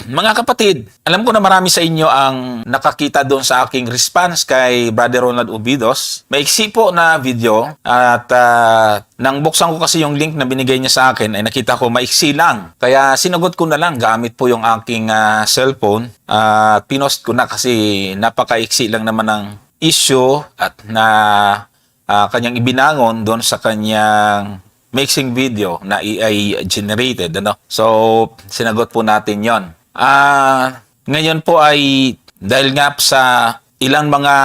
mga kapatid, alam ko na marami sa inyo ang nakakita doon sa aking response kay Brother Ronald Ubidos. Maiksi po na video at nang buksan ko kasi yung link na binigay niya sa akin ay nakita ko maiksi lang. Kaya sinagot ko na lang gamit po yung aking cellphone at pinost ko na kasi napakaiksi lang naman ng issue at na kanyang ibinangon doon sa kanyang mixing video na AI generated. So, sinagot po natin yon. Ngayon po ay dahil nga sa ilang mga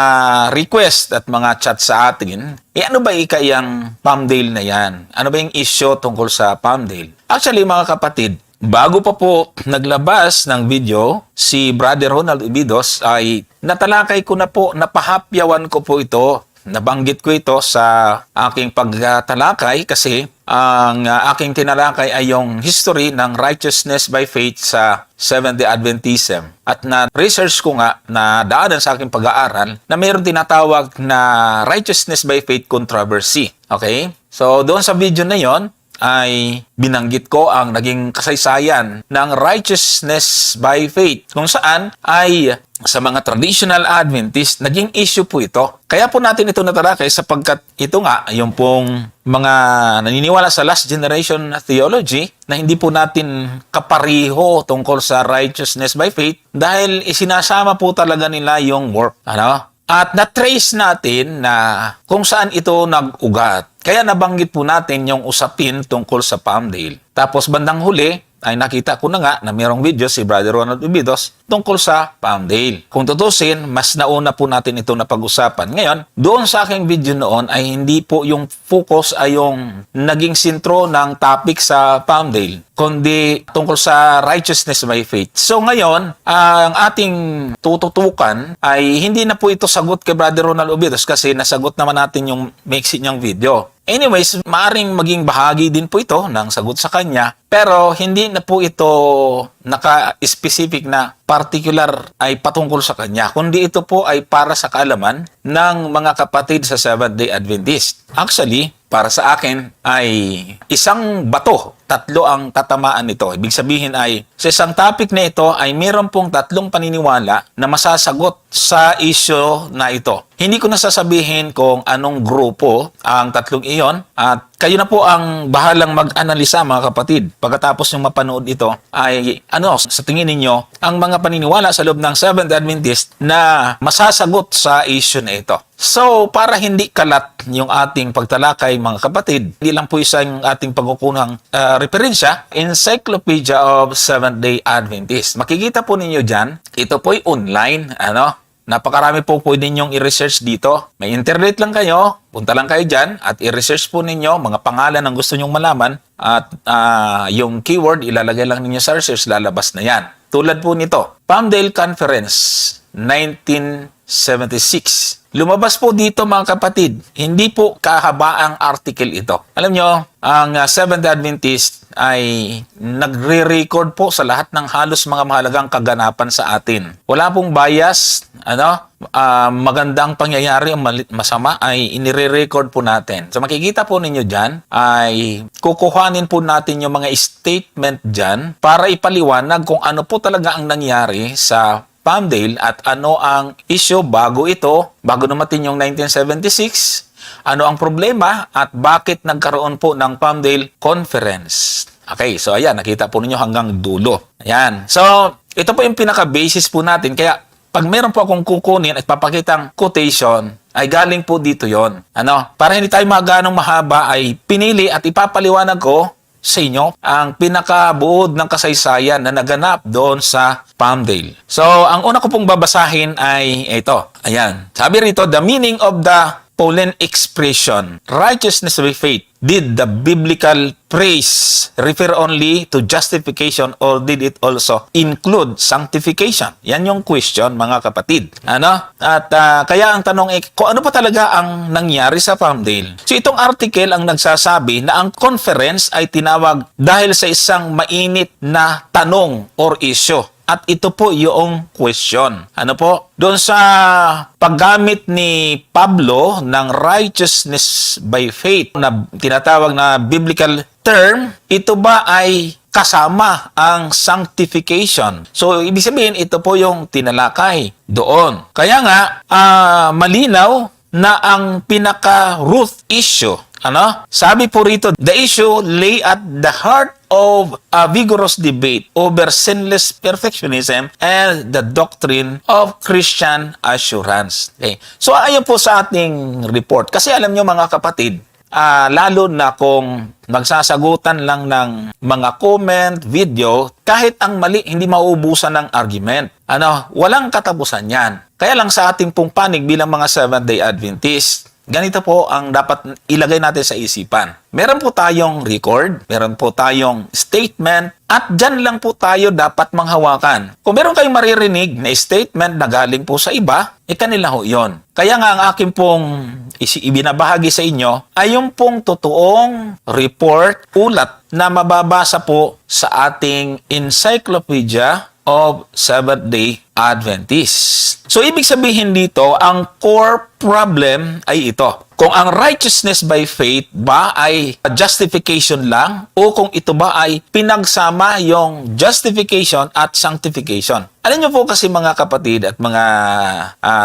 request at mga chat sa atin, ano ba yung Palmdale na yan? Ano ba yung issue tungkol sa Palmdale? Actually, mga kapatid, bago pa po naglabas ng video, si Brother Ronald Ubidos ay natalakay ko na po, napahapyawan ko po ito. Nabanggit ko ito sa aking pagtalakay kasi ang aking tinalakay ay yung history ng righteousness by faith sa Seventh-day Adventism. At na-research ko nga na daanan sa aking pag-aaral na mayroon tinatawag na righteousness by faith controversy. Okay? So, doon sa video na yon ay binanggit ko ang naging kasaysayan ng righteousness by faith kung saan ay sa mga traditional Adventist, naging issue po ito. Kaya po natin ito natalakay sapagkat ito nga, yung pong mga naniniwala sa last generation theology na hindi po natin kapariho tungkol sa righteousness by faith dahil isinasama po talaga nila yung work. At na-trace natin na kung saan ito nag-ugat. Kaya nabanggit po natin yung usapin tungkol sa Palmdale. Tapos bandang huli, ay nakita ko na nga na mayroong video si Brother Ronald Ubidos tungkol sa Palmdale. Kung tutusin, mas nauna po natin ito na pag-usapan. Ngayon, doon sa aking video noon ay hindi po yung focus ay yung naging sentro ng topic sa Palmdale, kundi tungkol sa righteousness by faith. So ngayon, ang ating tututukan ay hindi na po ito sagot kay Brother Ronald Ubidos kasi nasagot naman natin yung maiksi niyang video. Anyways, maaring maging bahagi din po ito ng sagot sa kanya, pero hindi na po ito naka-specific na particular ay patungkol sa kanya, kundi ito po ay para sa kaalaman ng mga kapatid sa Seventh-day Adventist. Actually, para sa akin ay isang bato, tatlo ang tatamaan nito. Ibig sabihin ay sa isang topic na ito ay meron pong tatlong paniniwala na masasagot sa issue na ito. Hindi ko nasasabihin kung anong grupo ang tatlong iyon at kayo na po ang bahalang mag-analisa mga kapatid. Pagkatapos yung mapanood ito ay sa tingin ninyo ang mga paniniwala sa loob ng Seventh Adventist na masasagot sa issue na ito. So, para hindi kalat yung ating pagtalakay mga kapatid, hindi lang po isang ating pagkukunang referensya, Encyclopedia of Seventh-day Adventist. Makikita po ninyo dyan, ito po ay online, napakarami po pwede ninyong i-research dito. May internet lang kayo, punta lang kayo dyan at i-research po ninyo mga pangalan ng gusto nyong malaman at yung keyword ilalagay lang ninyo sa research, lalabas na yan. Tulad po nito, Palmdale Conference 1976. Lumabas po dito mga kapatid, hindi po kahabaang article ito. Alam nyo, ang Seventh Adventist ay nagre-record po sa lahat ng halos mga mahalagang kaganapan sa atin. Wala pong bias, magandang pangyayari o masama ay inire-record po natin. So makikita po ninyo dyan ay kukuhanin po natin yung mga statement dyan para ipaliwanag kung ano po talaga ang nangyari sa Palmdale at ano ang issue bago dumating yung 1976, ano ang problema at bakit nagkaroon po ng Palmdale Conference. Okay, so ayan, nakita po ninyo hanggang dulo. Ayan. So, ito po yung pinaka-basis po natin. Kaya, pag meron po akong kukunin at papakitang quotation, ay galing po dito yon. Para hindi tayo maganong mahaba, ay pinili at ipapaliwanag ko sa inyo ang pinakabuod ng kasaysayan na naganap doon sa Palmdale. So, ang una ko pong babasahin ay ito. Ayan. Sabi rito, the meaning of the Pauline expression, righteousness by faith, did the biblical praise refer only to justification or did it also include sanctification? Yan yung question, mga kapatid. At kaya ang tanong ay, kung ano pa talaga ang nangyari sa Palmdale? So itong article ang nagsasabi na ang conference ay tinawag dahil sa isang mainit na tanong or issue. At ito po yung question. Doon sa paggamit ni Pablo ng righteousness by faith na tinatawag na biblical term, ito ba ay kasama ang sanctification. So, ibig sabihin, ito po yung tinalakay doon. Kaya nga, malinaw na ang pinaka-root issue, sabi po rito, the issue lay at the heart of a vigorous debate over sinless perfectionism and the doctrine of Christian assurance. Okay. So, ayon po sa ating report. Kasi alam nyo mga kapatid, lalo na kung magsasagutan lang ng mga comment, video, kahit ang mali, hindi mauubusan ng argument. Walang katapusan yan. Kaya lang sa ating pong panig bilang mga Seventh-day Adventist, ganito po ang dapat ilagay natin sa isipan. Meron po tayong record, meron po tayong statement, at dyan lang po tayo dapat manghawakan. Kung meron kayong maririnig na statement na galing po sa iba, kanila ho yun. Kaya nga ang akin pong ibinabahagi sa inyo ay yung pong totoong report, ulat na mababasa po sa ating Encyclopedia of Seventh-day Adventists. So, ibig sabihin dito, ang core problem ay ito. Kung ang righteousness by faith ba ay justification lang o kung ito ba ay pinagsama yung justification at sanctification. Alam niyo po kasi mga kapatid at mga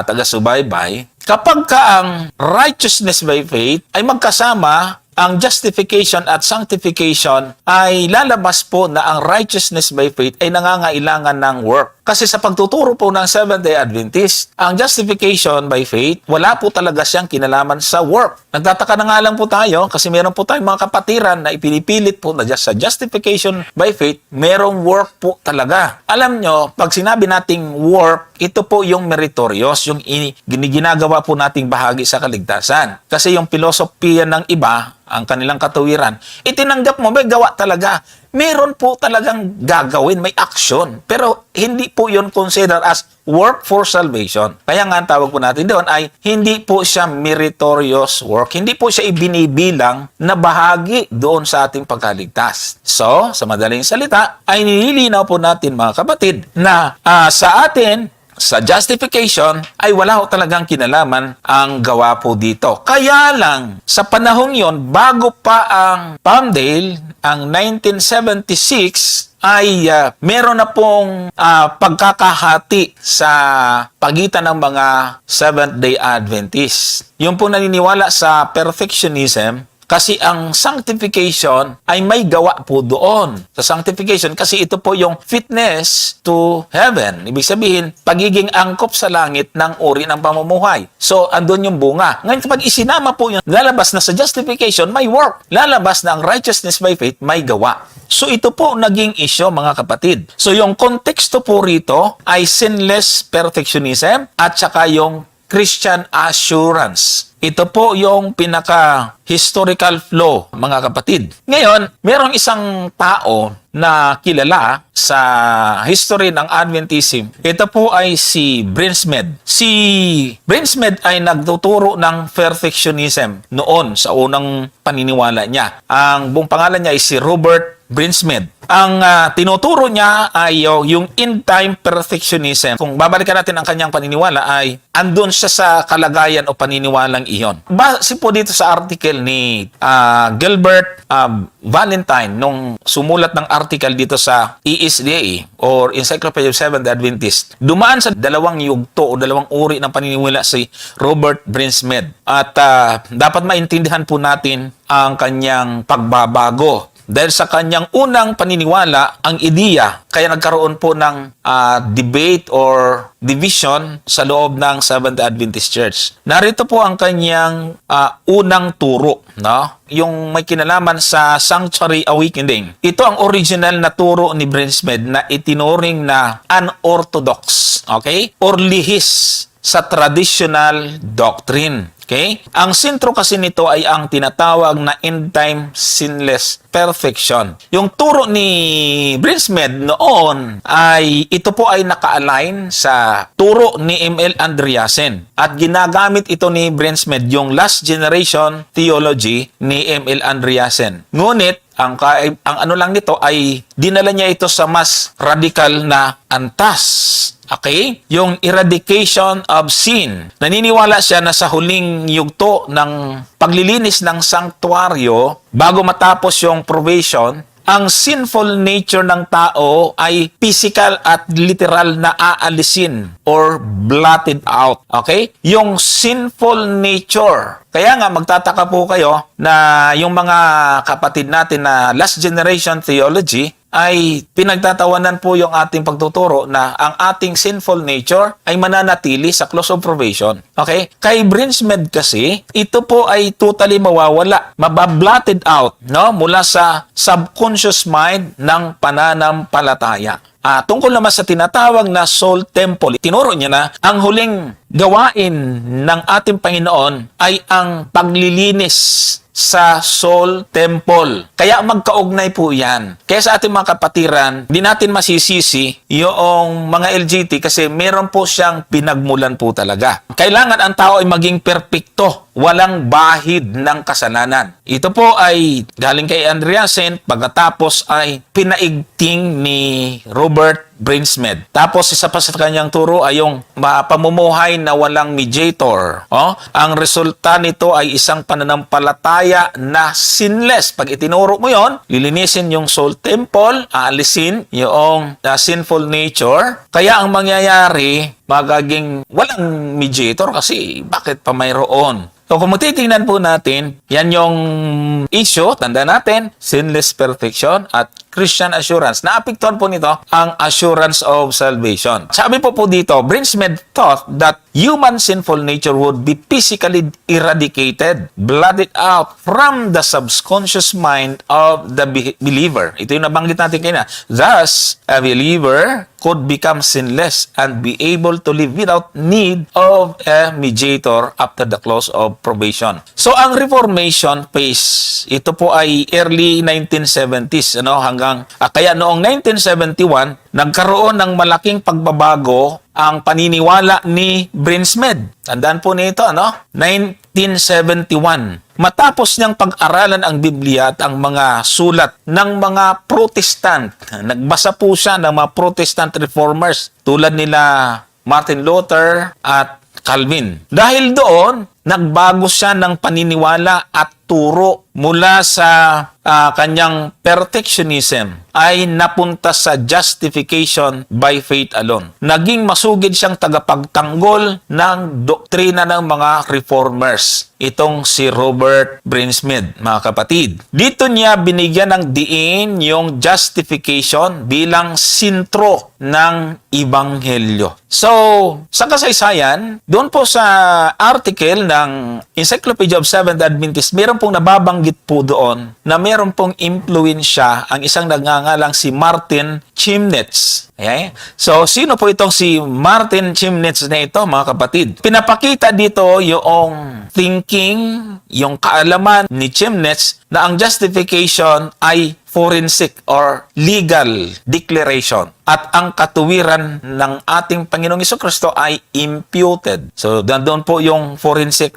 taga-subaybay, kapag ka ang righteousness by faith ay magkasama, ang justification at sanctification ay lalabas po na ang righteousness by faith ay nangangailangan ng work. Kasi sa pagtuturo po ng Seventh-day Adventist, ang justification by faith, wala po talaga siyang kinalaman sa work. Nagtataka na nga lang po tayo kasi meron po tayong mga kapatiran na ipinipilit po na sa justification by faith, merong work po talaga. Alam nyo, pag sinabi nating work, ito po yung meritorious, yung ginagawa po nating bahagi sa kaligtasan. Kasi yung pilosopiya ng iba, ang kanilang katuwiran, itinanggap mo, may gawa talaga. Meron po talagang gagawin, may action. Pero hindi po yun considered as work for salvation. Kaya nga ang tawag po natin doon ay hindi po siya meritorious work. Hindi po siya ibinibilang na bahagi doon sa ating pagkaligtas. So, sa madaling salita, ay nililinaw po natin mga kapatid na sa atin, sa justification ay wala ho talagang kinalaman ang gawa po dito. Kaya lang, sa panahong yon, bago pa ang Palmdale, ang 1976, ay meron na pong pagkakahati sa pagitan ng mga Seventh-day Adventists. Yung po naniniwala sa perfectionism, kasi ang sanctification ay may gawa po doon. Sa sanctification, kasi ito po yung fitness to heaven. Ibig sabihin, pagiging angkop sa langit ng uri ng pamumuhay. So, andun yung bunga. Ngayon, kapag isinama po yun, lalabas na sa justification, may work. Lalabas na ang righteousness by faith, may gawa. So, ito po naging issue, mga kapatid. So, yung konteksto po rito ay sinless perfectionism at saka yung Christian assurance. Ito po yung pinaka-historical flow, mga kapatid. Ngayon, merong isang tao na kilala sa history ng Adventism. Ito po ay si Brinsmead. Si Brinsmead ay nagtuturo ng perfectionism noon sa unang paniniwala niya. Ang buong pangalan niya ay si Robert Brinsmead. Ang tinuturo niya ay yung in-time perfectionism. Kung babalikan natin ang kanyang paniniwala ay andun siya sa kalagayan o paniniwalang iyon. Base po dito sa article ni Gilbert Valentine nung sumulat ng article dito sa ESDA or Encyclopedia of Seventh-day Adventist. Dumaan sa dalawang yugto o dalawang uri ng paniniwala si Robert Brinsmead. At dapat maintindihan po natin ang kanyang pagbabago. Dahil sa kanyang unang paniniwala, ang ideya, kaya nagkaroon po ng debate or division sa loob ng Seventh-day Adventist Church. Narito po ang kanyang unang turo, no? Yung may kinalaman sa Sanctuary Awakening. Ito ang original na turo ni Brinsmead na itinuring na unorthodox, okay? Or lihis sa traditional doctrine. Okay? Ang sentro kasi nito ay ang tinatawag na end-time sinless perfection. Yung turo ni Brinsmead noon ay ito po ay naka-align sa turo ni M.L. Andreasen. At ginagamit ito ni Brinsmead yung last generation theology ni M.L. Andreasen. Ngunit ang ano lang nito ay dinala niya ito sa mas radical na antas. Okay? Yung eradication of sin. Naniniwala siya na sa huling yugto ng paglilinis ng sanktuaryo, bago matapos yung probation, ang sinful nature ng tao ay physical at literal na aalisin or blotted out. Okay? Yung sinful nature. Kaya nga, magtataka po kayo na yung mga kapatid natin na last generation theology ay pinagtatawanan po yung ating pagtuturo na ang ating sinful nature ay mananatili sa close of probation. Okay? Kay Brinsmed kasi, ito po ay totally mawawala, mabablotted out, no? Mula sa subconscious mind ng pananampalataya. Tungkol naman sa tinatawag na soul temple, tinuro niya na ang huling gawain ng ating Panginoon ay ang paglilinis sa soul temple. Kaya magkaugnay po yan. Kaya sa ating mga kapatiran, di natin masisisi yung mga LGT kasi meron po siyang pinagmulan po talaga. Kailangan ang tao ay maging perpekto, walang bahid ng kasalanan. Ito po ay galing kay Andreasen, pagkatapos ay pinaigting ni Robert Brinsmed. Tapos isa pa sa kanyang turo ay yung pamumuhay na walang mediator. Ang resulta nito ay isang pananampalataya na sinless. Pag itinuro mo yon, lilinisin yung soul temple, aalisin yung sinful nature. Kaya ang mangyayari, magaging walang mediator kasi bakit pa mayroon? So kung magtitingnan po natin, yan yung issue, tanda natin, sinless perfection at Christian assurance. Naapektuhan po nito ang assurance of salvation. Sabi po dito, Brinsmed thought that human sinful nature would be physically eradicated, blotted out from the subconscious mind of the believer. Ito yung nabanggit natin kanina. Thus, a believer could become sinless and be able to live without need of a mediator after the close of probation. So, ang Reformation phase, ito po ay early 1970s, hanggang kaya noong 1971, nagkaroon ng malaking pagbabago ang paniniwala ni Brinsmed. Tandaan po nito, 1971. Matapos niyang pag-aralan ang Biblia at ang mga sulat ng mga Protestant, nagbasa po siya ng mga Protestant reformers tulad nila Martin Luther at Calvin. Dahil doon, nagbago siya ng paniniwala at turo mula sa kanyang perfectionism ay napunta sa justification by faith alone. Naging masugid siyang tagapagtanggol ng doktrina ng mga reformers. Itong si Robert Brinsmed, mga kapatid. Dito niya binigyan ng diin yung justification bilang sintro ng Ebanghelyo. So, sa kasaysayan, doon po sa article ng Encyclopedia of Seventh Adventists, meron pong nababanggit po doon na meron pong impluensya ang isang nagngangalang si Martin Chemnitz. Okay? So, sino po itong si Martin Chemnitz na ito, mga kapatid? Pinapakita dito yung thinking, yung kaalaman ni Chemnitz na ang justification ay forensic or legal declaration. At ang katuwiran ng ating Panginoong Jesucristo ay imputed. So, doon po yung forensic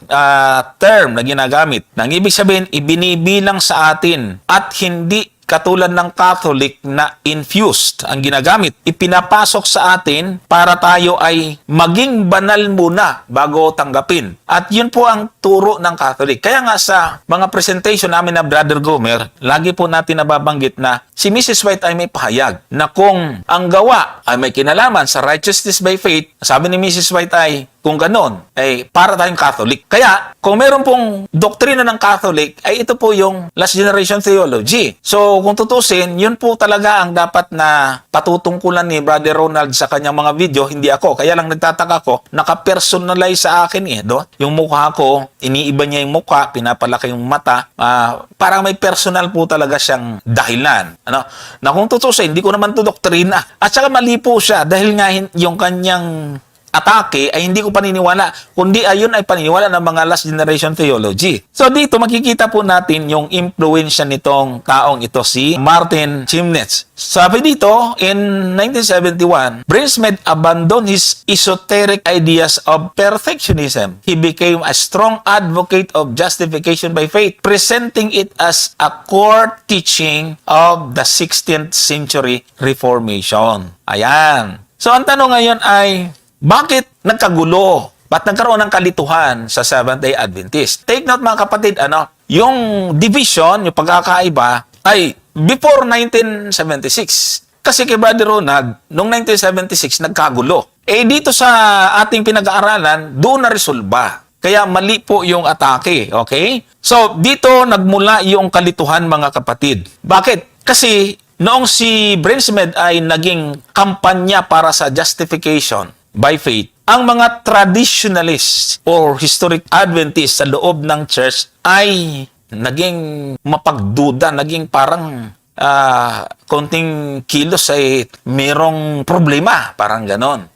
term na ginagamit. Nang ibig sabihin, ibinibilang sa atin at hindi katulad ng Catholic na infused ang ginagamit. Ipinapasok sa atin para tayo ay maging banal muna bago tanggapin. At yun po ang turo ng Catholic. Kaya nga sa mga presentation namin na Brother Gomer, lagi po natin nababanggit na si Mrs. White ay may pahayag na kung ang gawa ay may kinalaman sa righteousness by faith, sabi ni Mrs. White ay kung ganon, ay para tayong Catholic. Kaya, kung meron pong doktrina ng Catholic, ay ito po yung last generation theology. So, kung tutusin, yun po talaga ang dapat na patutungkulan ni Brother Ronald sa kanyang mga video, hindi ako. Kaya lang nagtataka ko, naka-personalize sa akin yung mukha ko, iniiba niya yung mukha, pinapalaki yung mata, parang may personal po talaga siyang dahilan. Na kung tutusin, hindi ko naman to doktrina. At saka mali po siya dahil nga yung kanyang atake ay hindi ko paniniwala, kundi ayun ay paniniwala ng mga last generation theology. So dito makikita po natin yung impluensya nitong taong ito, si Martin Chemnitz. Sabi dito, in 1971, Brinsmed abandoned his esoteric ideas of perfectionism. He became a strong advocate of justification by faith, presenting it as a core teaching of the 16th century Reformation. Ayan. So ang tanong ngayon ay, bakit nagkagulo? Ba't nagkaroon ng kalituhan sa Seventh-day Adventist? Take note mga kapatid, yung division, yung pagkakaiba, ay before 1976. Kasi kay Brother Ronald, noong 1976, nagkagulo. Dito sa ating pinag-aaralan, doon na-resolba. Kaya mali po yung atake, okay? So, dito nagmula yung kalituhan, mga kapatid. Bakit? Kasi noong si Brinsmed ay naging kampanya para sa justification by faith, ang mga traditionalists or historic Adventists sa loob ng church ay naging mapagduda, naging parang konting kilos ay merong problema, parang ganon.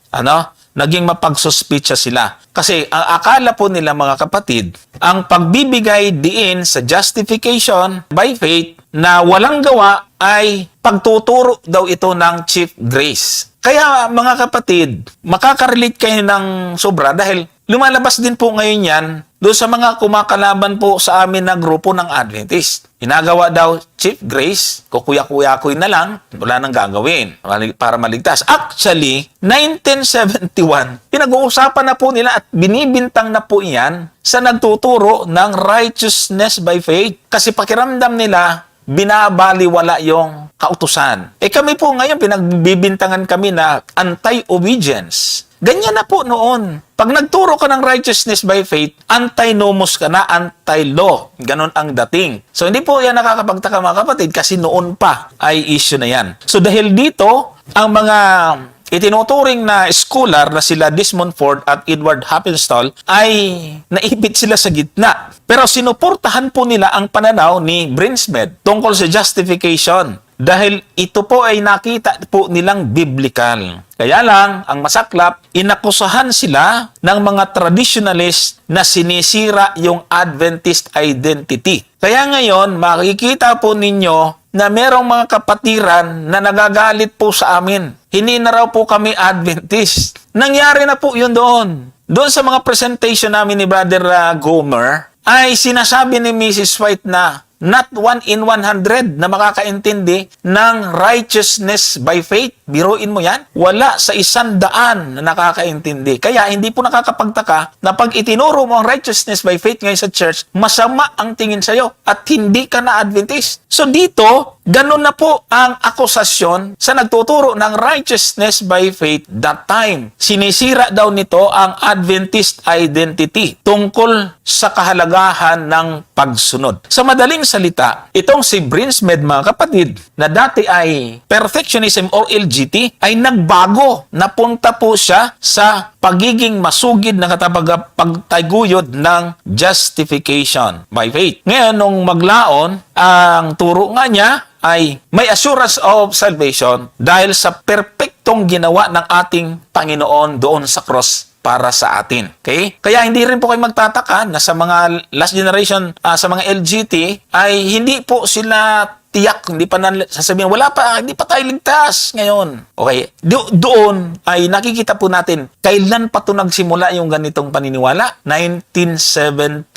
Naging mapagsuspitsya sila. Kasi ang akala po nila, mga kapatid, ang pagbibigay diin sa justification by faith na walang gawa ay pagtuturo daw ito ng chief grace. Kaya mga kapatid, makakarelate kayo ng sobra dahil lumalabas din po ngayon yan doon sa mga kumakalaban po sa amin na grupo ng Adventist. Ginagawa daw chief grace, kukuya-kuya-kuy na lang, wala nang gagawin para maligtas. Actually, 1971, pinag-uusapan na po nila at binibintang na po yan sa nagtuturo ng righteousness by faith. Kasi pakiramdam nila, binabaliwala yung kautusan. Kami po ngayon, pinagbibintangan kami na anti-obedience. Ganyan na po noon. Pag nagturo ka ng righteousness by faith, anti-nomos ka na, anti-law. Ganon ang dating. So, hindi po yan nakakapagtaka, mga kapatid, kasi noon pa ay issue na yan. So, dahil dito, ang mga itinuturing na scholar na sila Desmond Ford at Edward Happenstall ay naipit sila sa gitna. Pero sinuportahan po nila ang pananaw ni Brinsmed tungkol sa justification dahil ito po ay nakita po nilang biblical. Kaya lang, ang masaklap, inakusahan sila ng mga traditionalist na sinisira yung Adventist identity. Kaya ngayon, makikita po ninyo na merong mga kapatiran na nagagalit po sa amin. Hindi na raw po kami Adventist. Nangyari na po yun doon. Doon sa mga presentation namin ni Brother Gomer, ay sinasabi ni Mrs. White na not 1 in 100 na makakaintindi ng righteousness by faith. Biruin mo yan. Wala sa 100 na nakakaintindi. Kaya hindi po nakakapagtaka na pag itinuro mo ang righteousness by faith ngayon sa church, masama ang tingin sa'yo at hindi ka na Adventist. So dito, ganun na po ang akusasyon sa nagtuturo ng righteousness by faith that time. Sinisira daw nito ang Adventist identity tungkol sa kahalagahan ng pagsunod. Sa madaling salita, itong si Brinsmed, mga kapatid, na dati ay perfectionism or LGT, ay nagbago. Napunta po siya sa pagiging masugid na pagtaguyod ng justification by faith. Ngayon, nung maglaon, ang turo nga niya ay may assurance of salvation dahil sa perpektong ginawa ng ating Panginoon doon sa cross para sa atin. Okay? Kaya hindi rin po kayo magtataka na sa mga last generation, sa mga LGT, ay hindi po sila tiyak, hindi pa sasabihin, hindi pa tayo ligtas ngayon. Okay, doon ay nakikita po natin, kailan pa ito nagsimula yung ganitong paniniwala? 1971.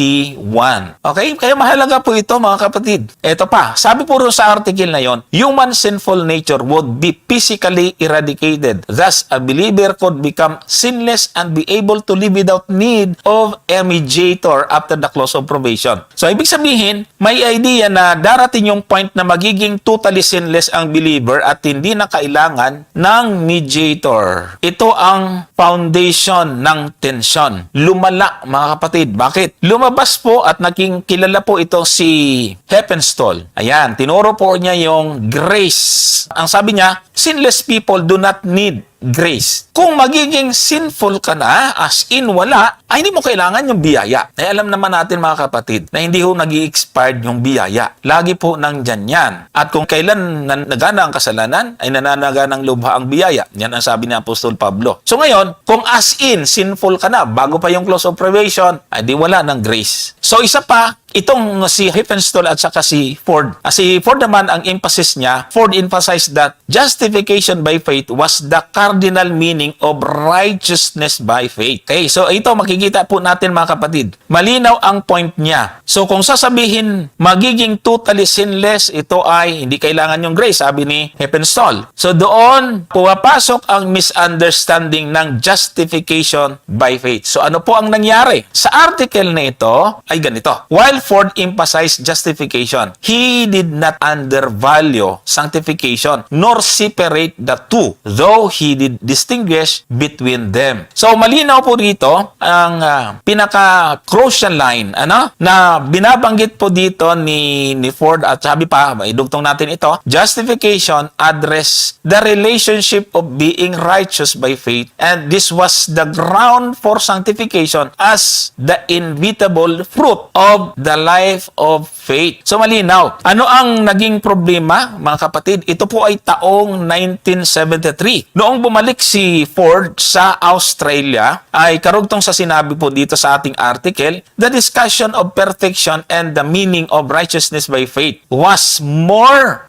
Okay, kaya mahalaga po ito, mga kapatid. Ito pa, sabi po rin sa article na yon, human sinful nature would be physically eradicated. Thus, a believer could become sinless and be able to live without need of a mediator after the close of probation. So, ibig sabihin, may idea na darating yung point na magiging totally sinless ang believer at hindi na kailangan ng mediator. Ito ang foundation ng tensyon. Lumala, mga kapatid. Bakit? Lumabas po at naging kilala po ito si Heppenstall. Ayan, tinuro po niya yung grace. Ang sabi niya, sinless people do not need grace. Kung magiging sinful ka na, as in wala, ay hindi mo kailangan yung biyaya. Ay alam naman natin, mga kapatid, na hindi ho nag-i-expired yung biyaya. Lagi po nandyan yan. At kung kailan nagana ang kasalanan, ay nananaga ng lubha ang biyaya. Yan ang sabi ni Apostol Pablo. So ngayon, kung as in sinful ka na, bago pa yung close of probation, ay di wala ng grace. So isa pa, itong si Heppenstall at saka si Ford. Si Ford naman, ang emphasis niya, Ford emphasized that justification by faith was the cardinal meaning of righteousness by faith. Okay, so ito makikita po natin, mga kapatid. Malinaw ang point niya. So kung sasabihin magiging totally sinless, ito ay hindi kailangan yung grace, sabi ni Heppenstall. So doon pumapasok ang misunderstanding ng justification by faith. So ano po ang nangyari? Sa article na ito ay ganito. While Ford emphasized justification. He did not undervalue sanctification nor separate the two, though he did distinguish between them. So malinaw po dito ang pinaka-crucial line na binabanggit po dito ni Ford, at sabi pa, idugtong natin ito, justification address the relationship of being righteous by faith, and this was the ground for sanctification as the inevitable fruit of the life of faith. So malinaw. Ano ang naging problema, mga kapatid? Ito po ay taong 1973. Noong bumalik si Ford sa Australia, ay karugtong sa sinabi po dito sa ating article, the discussion of perfection and the meaning of righteousness by faith was much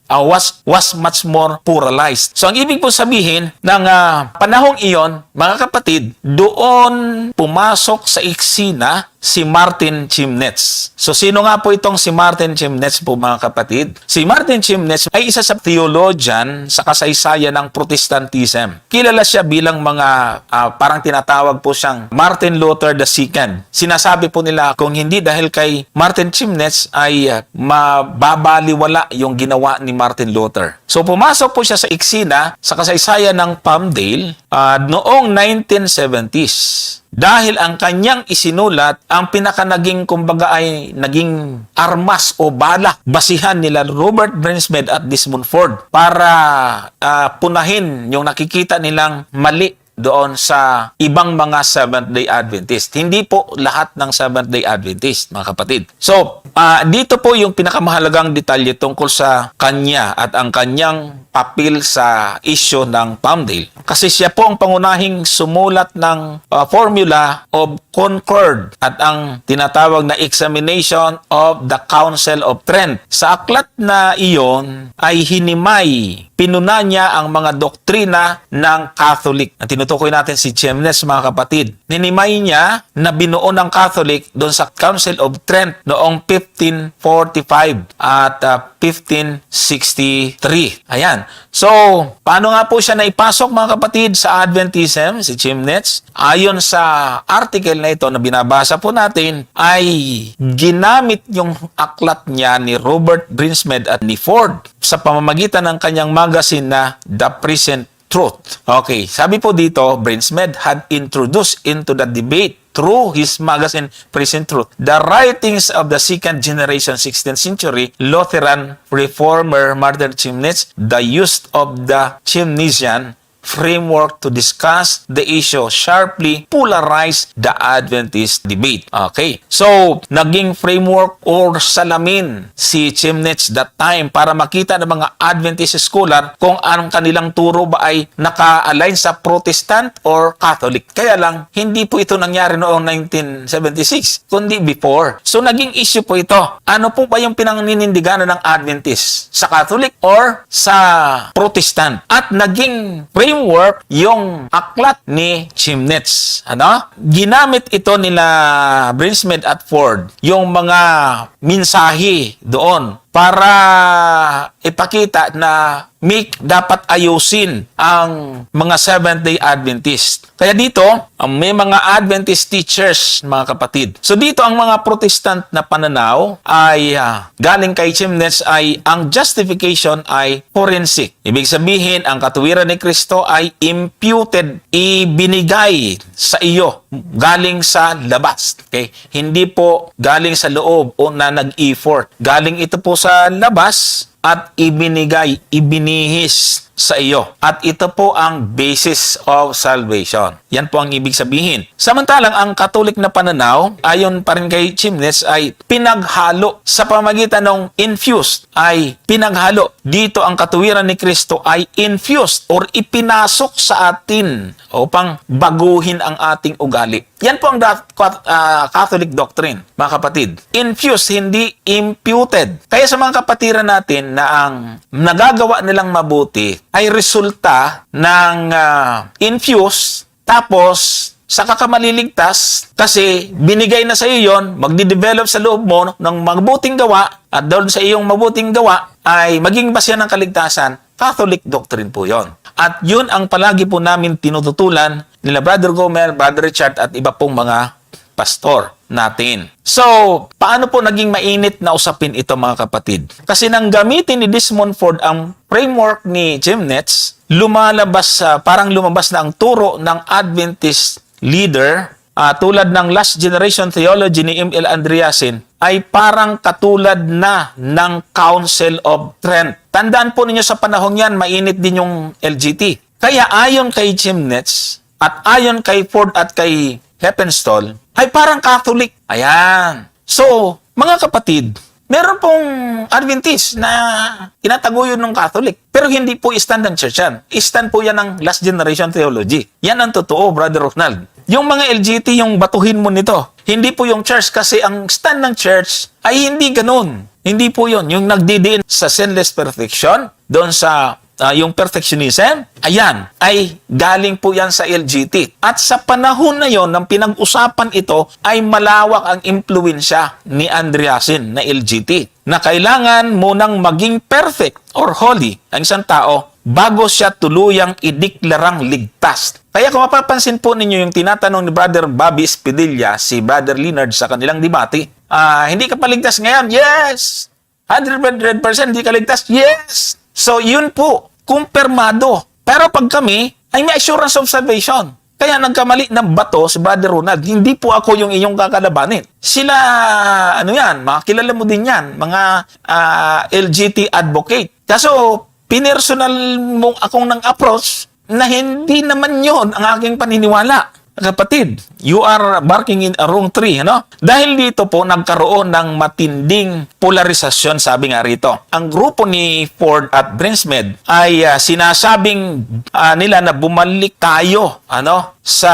more pluralized. So ang ibig po sabihin ng panahong iyon, mga kapatid, doon pumasok sa eksena si Martin Chemnitz. So sino nga po itong si Martin Chemnitz po, mga kapatid? Si Martin Chemnitz ay isa sa theologian sa kasaysayan ng Protestantism. Kilala siya bilang parang tinatawag po siyang Martin Luther II. Sinasabi po nila kung hindi dahil kay Martin Chemnitz ay mababaliwala yung ginawa ni Martin Luther. So pumasok po siya sa eksena sa kasaysayan ng Palmdale noong 1970s. Dahil ang kanyang isinulat, ang naging armas o bala, basihan nila Robert Brinsmead at Desmond Ford para punahin yung nakikita nilang mali doon sa ibang mga Seventh-day Adventist. Hindi po lahat ng Seventh-day Adventist, mga kapatid. So, dito po yung pinakamahalagang detalye tungkol sa kanya at ang kanyang papel sa issue ng Palmdale. Kasi siya po ang pangunahing sumulat ng Formula of Concord at ang tinatawag na Examination of the Council of Trent. Sa aklat na iyon ay pinuna niya ang mga doktrina ng Catholic. Ang tinutukoy natin si Chemnitz, mga kapatid. Hinimay niya na binuo ng Catholic doon sa Council of Trent noong 1545 at 1563. Ayan. So, paano nga po siya naipasok, mga kapatid, sa Adventism, si Chemnitz? Ayon sa article na ito na binabasa po natin, ay ginamit yung aklat niya ni Robert Brinsmead at ni Ford sa pamamagitan ng kanyang magazine na The Present Truth. Okay, sabi po dito, Brinsmead had introduced into the debate through his magazine Present Truth the writings of the second generation 16th century Lutheran reformer Martin Chemnitz, the use of the Chemnitzian framework to discuss the issue sharply polarized the Adventist debate. Okay. So, naging framework or salamin si Chemnitz that time para makita ng mga Adventist scholar kung anong kanilang turo ba ay naka-align sa Protestant or Catholic. Kaya lang, hindi po ito nangyari noong 1976, kundi before. So, naging issue po ito. Ano po ba yung pinaninindiganan ng Adventist? Sa Catholic or sa Protestant? At naging framework yung aklat ni Chemnitz. Ginamit ito nila Brinsmead at Ford, yung mga mensahe doon para ipakita na dapat ayusin ang mga Seventh-day Adventist. Kaya dito, may mga Adventist teachers, mga kapatid. So dito, ang mga Protestant na pananaw ay galing kay Chemnitz ay ang justification ay forensic. Ibig sabihin, ang katuwiran ni Kristo ay imputed, ibinigay sa iyo, galing sa labas. Okay? Hindi po galing sa loob o na nag-effort. Galing ito po sa labas at ibinihis sa iyo. At ito po ang basis of salvation. Yan po ang ibig sabihin. Samantalang ang Catholic na pananaw, ayon pa rin kay Chemnitz, ay pinaghalo sa pamagitan ng infused, ay pinaghalo. Dito ang katuwiran ni Kristo ay infused or ipinasok sa atin upang baguhin ang ating ugali. Yan po ang Catholic doctrine, mga kapatid. Infused, hindi imputed. Kaya sa mga kapatiran natin na ang nagagawa nilang mabuti ay resulta ng infused, tapos saka ka maliligtas kasi binigay na sa iyo yon, magdi-develop sa loob mo ng mabuting gawa at doon sa iyong mabuting gawa ay maging basya ng kaligtasan. Catholic doctrine po yon. At yun ang palagi po namin tinututulan nila Brother Gomer, Brother Richard at iba pong mga pastor natin. So, paano po naging mainit na usapin ito mga kapatid? Kasi nang gamitin ni Desmond Ford ang framework ni Chemnitz, parang lumabas na ang turo ng Adventist leader tulad ng last generation theology ni M.L. Andreasen ay parang katulad na ng Council of Trent. Tandaan po ninyo sa panahon yan, mainit din yung LGT. Kaya ayon kay Chemnitz at ayon kay Ford at kay Heppenstall, ay parang Catholic. Ayan. So, mga kapatid, meron pong Adventist na tinataguyod ng Catholic. Pero hindi po stand ng church yan. Stand po yan ng last generation theology. Yan ang totoo, Brother Ronald. Yung mga LGT, yung batuhin mo nito. Hindi po yung church kasi ang stand ng church ay hindi ganun. Hindi po yun. Yung nagdidiin sa sinless perfection, doon sa yung perfectionism, ayan, ay galing po yan sa LGT. At sa panahon na yon ng pinag-usapan ito, ay malawak ang impluensya ni Andreasen na LGT na kailangan munang maging perfect or holy ang isang tao bago siya tuluyang ideklarang ligtas. Kaya kung mapapansin po ninyo yung tinatanong ni Brother Bobby Espadilla, si Brother Leonard sa kanilang debate, hindi ka paligtas ngayon? Yes! 100% hindi ka ligtas? Yes! So, yun po, kumpirmado. Pero pag kami, ay may assurance of salvation. Kaya nagkamali ng bato si Brother Ronald, hindi po ako yung inyong kakalabanin. Sila, mga kilala mo din yan, mga LGT advocate. Kaso, pinersonal mo akong nang approach na hindi naman yon ang aking paniniwala. Kapatid, you are barking in a wrong tree, ano? Dahil dito po nagkaroon ng matinding polarisasyon, sabi nga rito. Ang grupo ni Ford at Brinsmed ay sinasabing nila na bumalik tayo, sa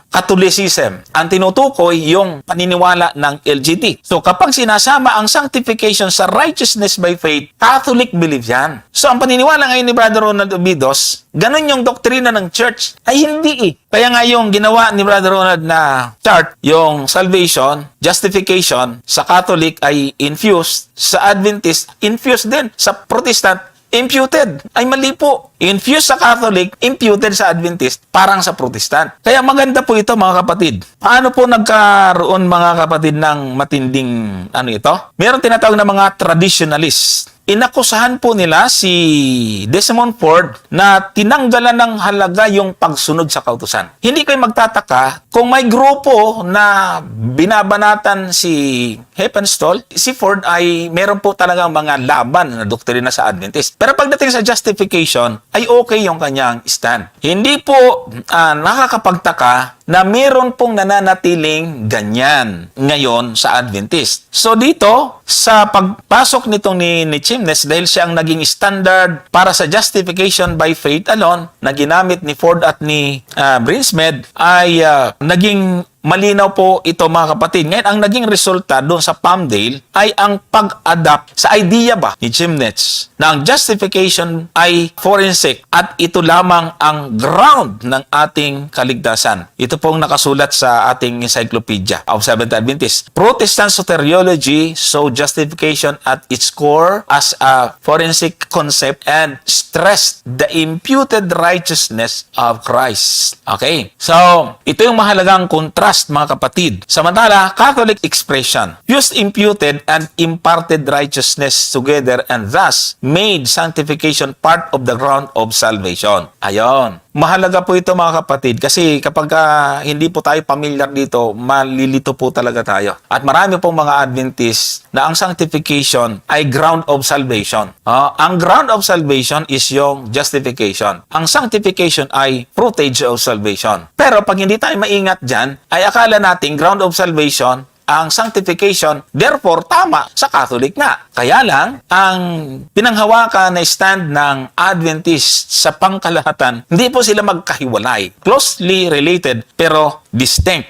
Catholicism. Ang tinutukoy yung paniniwala ng LGT. So kapag sinasama ang sanctification sa righteousness by faith, Catholic belief yan. So ang paniniwala ngayon ni Brother Ronald Obidos, ganun yung doktrina ng church, ay hindi Kaya nga yung ginawa ni Brother Ronald na chart, yung salvation, justification, sa Catholic ay infused, sa Adventist, infused din, sa Protestant, imputed. Ay mali po. Infused sa Catholic, imputed sa Adventist, parang sa Protestant. Kaya maganda po ito mga kapatid. Paano po nagkaroon mga kapatid ng matinding ito? Meron tinatawag na mga traditionalists. Inakusahan po nila si Desmond Ford na tinanggalan ng halaga yung pagsunod sa kautusan. Hindi kayo magtataka kung may grupo na binabanatan si Heppenstall, si Ford ay meron po talagang mga laban na doktrina sa Adventist. Pero pagdating sa justification, ay okay yung kanyang stand. Hindi po nakakapagtaka na meron pong nananatiling ganyan ngayon sa Adventist. So dito, sa pagpasok nitong ni Chemnitz, dahil siya ang naging standard para sa justification by faith alone, na ginamit ni Ford at ni Brinsmed, ay naging malinaw po ito mga kapatid. Ngayon, ang naging resulta doon sa Palmdale ay ang pag-adapt sa idea ba ni Chemnitz na ang justification ay forensic at ito lamang ang ground ng ating kaligtasan. Ito pong nakasulat sa ating Encyclopedia of Seventh Adventists. Protestant soteriology saw justification at its core as a forensic concept and stressed the imputed righteousness of Christ. Okay? So, ito yung mahalagang contrast mga kapatid. Samantala, Catholic expression, used imputed and imparted righteousness together and thus made sanctification part of the ground of salvation. Ayon. Mahalaga po ito mga kapatid kasi kapag hindi po tayo familiar dito, malilito po talaga tayo. At marami pong mga Adventists na ang sanctification ay ground of salvation. Ang ground of salvation is yung justification. Ang sanctification ay fruitage of salvation. Pero pag hindi tayo maingat dyan, ay akala natin ground of salvation ang sanctification, therefore, tama sa Catholic nga. Kaya lang, ang pinanghawakan na stand ng Adventist sa pangkalahatan, hindi po sila magkahiwalay. Closely related, pero distinct.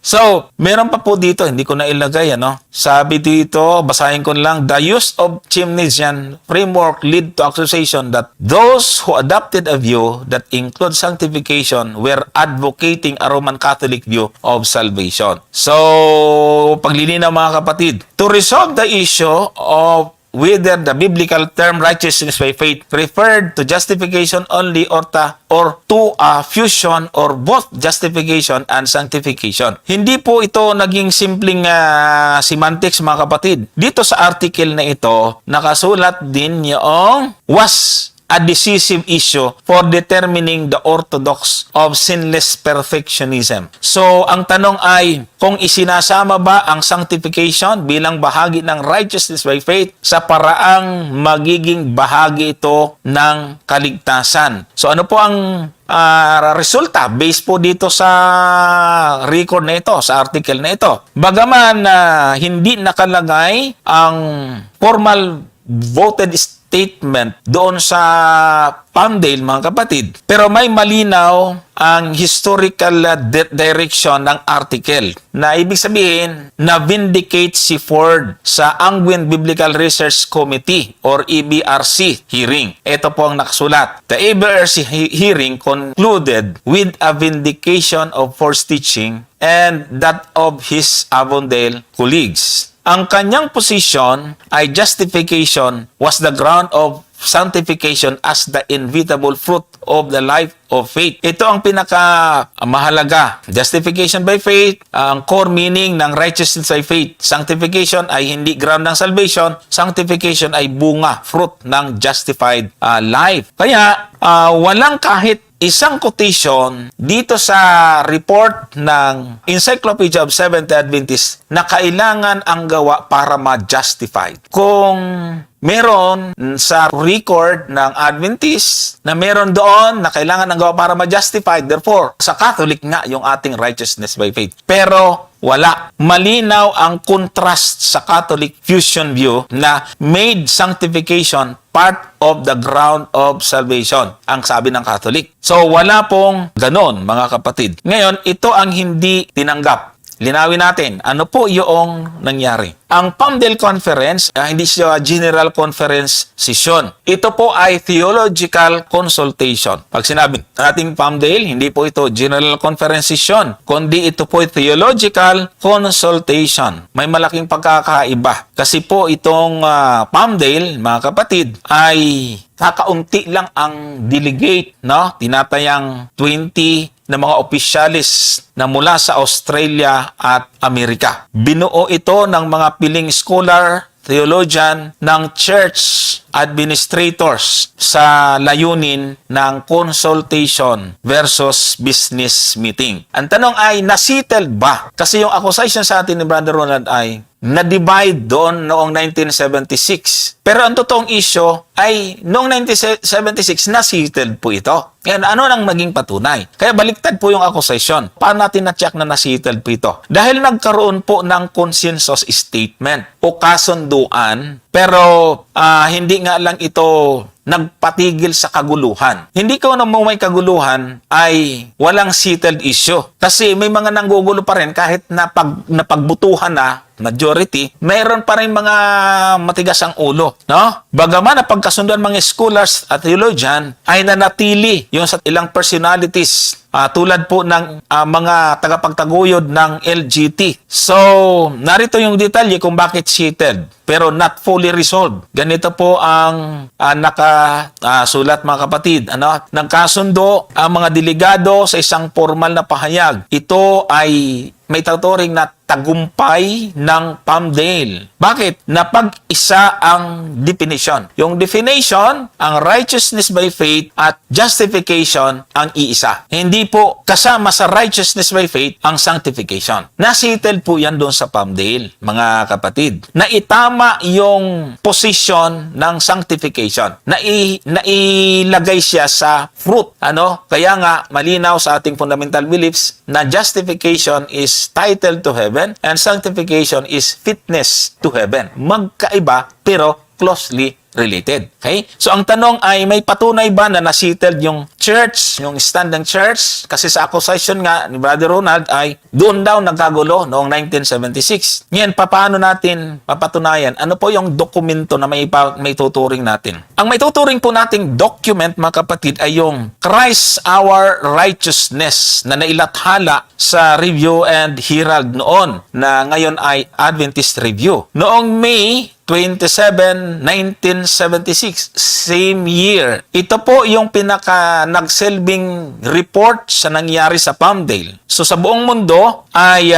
So, meron pa po dito, hindi ko na ilagay. Sabi dito, basahin ko lang, the use of Chemnitzian framework lead to accusation that those who adopted a view that include sanctification were advocating a Roman Catholic view of salvation. So, paglilinaw mga kapatid, to resolve the issue of whether the biblical term righteousness by faith referred to justification only or to a fusion or both justification and sanctification. Hindi po ito naging simpleng semantics, mga kapatid. Dito sa article na ito, nakasulat din yung was a decisive issue for determining the orthodox of sinless perfectionism. So, ang tanong ay, kung isinasama ba ang sanctification bilang bahagi ng righteousness by faith sa paraang magiging bahagi ito ng kaligtasan? So, ano po ang resulta based po dito sa record na ito, sa article na ito? Bagaman hindi nakalagay ang formal voted statement doon sa Palmdale, mga kapatid. Pero may malinaw ang historical direction ng article na ibig sabihin na vindicate si Ford sa Angwin Biblical Research Committee or EBRC hearing. Ito po ang nakasulat. The EBRC hearing concluded with a vindication of Ford's teaching and that of his Avondale colleagues. Ang kanyang position ay justification was the ground of sanctification as the inevitable fruit of the life of faith. Ito ang pinakamahalaga. Justification by faith, ang core meaning ng righteousness by faith. Sanctification ay hindi ground ng salvation. Sanctification ay bunga, fruit ng justified life. Kaya walang kahit isang quotation dito sa report ng Encyclopedia of Seventh-day Adventists na kailangan ang gawa para ma-justify. Kung meron sa record ng Adventist na meron doon na kailangan ang gawa para ma-justify, therefore, sa Catholic nga yung ating righteousness by faith. Pero wala. Malinaw ang contrast sa Catholic fusion view na made sanctification part of the ground of salvation, ang sabi ng Catholic. So, wala pong ganon, mga kapatid. Ngayon, ito ang hindi tinanggap. Linawin natin, ano po yung nangyari? Ang Palmdale Conference, hindi siya General Conference session. Ito po ay theological consultation. Pag sinabi nating Palmdale, hindi po ito General Conference session, kundi ito po ay theological consultation. May malaking pagkakaiba. Kasi po itong Palmdale, mga kapatid, ay kakaunti lang ang delegate, no? Tinatayang 20 na mga opisyalis na mula sa Australia at Amerika. Binuo ito ng mga piling scholar, theologian, ng church administrators sa layunin ng consultation versus business meeting. Ang tanong ay, nasettled ba? Kasi yung accusation sa atin ni Brother Ronald ay na-divide doon noong 1976. Pero ang totoong issue ay noong 1976 na-settled po ito. Ngayon, ano nang maging patunay? Kaya baliktad po yung accusation. Paano natin na-check na na-settled po ito? Dahil nagkaroon po ng consensus statement o kasunduan, pero hindi nga lang ito nagpatigil sa kaguluhan. Hindi ko na may kaguluhan ay walang settled issue. Kasi may mga nanggugulo pa rin kahit napagbutuhan na majority, mayroon pa rin mga matigas ang ulo, no? Bagaman na pagkasunduan mga scholars at theologian ay nanatili yung sa ilang personalities tulad po ng mga tagapagtaguyod ng LGT. So, narito yung detalye kung bakit settled pero not fully resolved. Ganito po ang nakasulat, mga kapatid. Nagkasundo ang mga delegado sa isang formal na pahayag. Ito ay may tuturing na tagumpay ng Palmdale. Bakit? Napag-isa ang definition. Yung definition, ang righteousness by faith at justification ang iisa. Hindi po kasama sa righteousness by faith ang sanctification. Nasettled po yan doon sa Palmdale, mga kapatid. Naitama yung position ng sanctification. Nailagay siya sa fruit. Kaya nga, malinaw sa ating fundamental beliefs na justification is title to heaven and sanctification is fitness to heaven. Magkaiba pero closely related. Okay? So ang tanong ay may patunay ba na nasettled yung church, yung stand ng church, kasi sa accusation nga ni Brother Ronald ay doon daw nagkagulo noong 1976. Ngayon, paano natin papatunayan? Ano po yung dokumento na may tuturing natin? Ang may tuturing po nating document, mga kapatid, ay yung Christ Our Righteousness na nailathala sa Review and Herald noon, na ngayon ay Adventist Review. Noong May 27, 1976, same year. Ito po yung nagsilbing report sa nangyari sa Palmdale. So sa buong mundo ay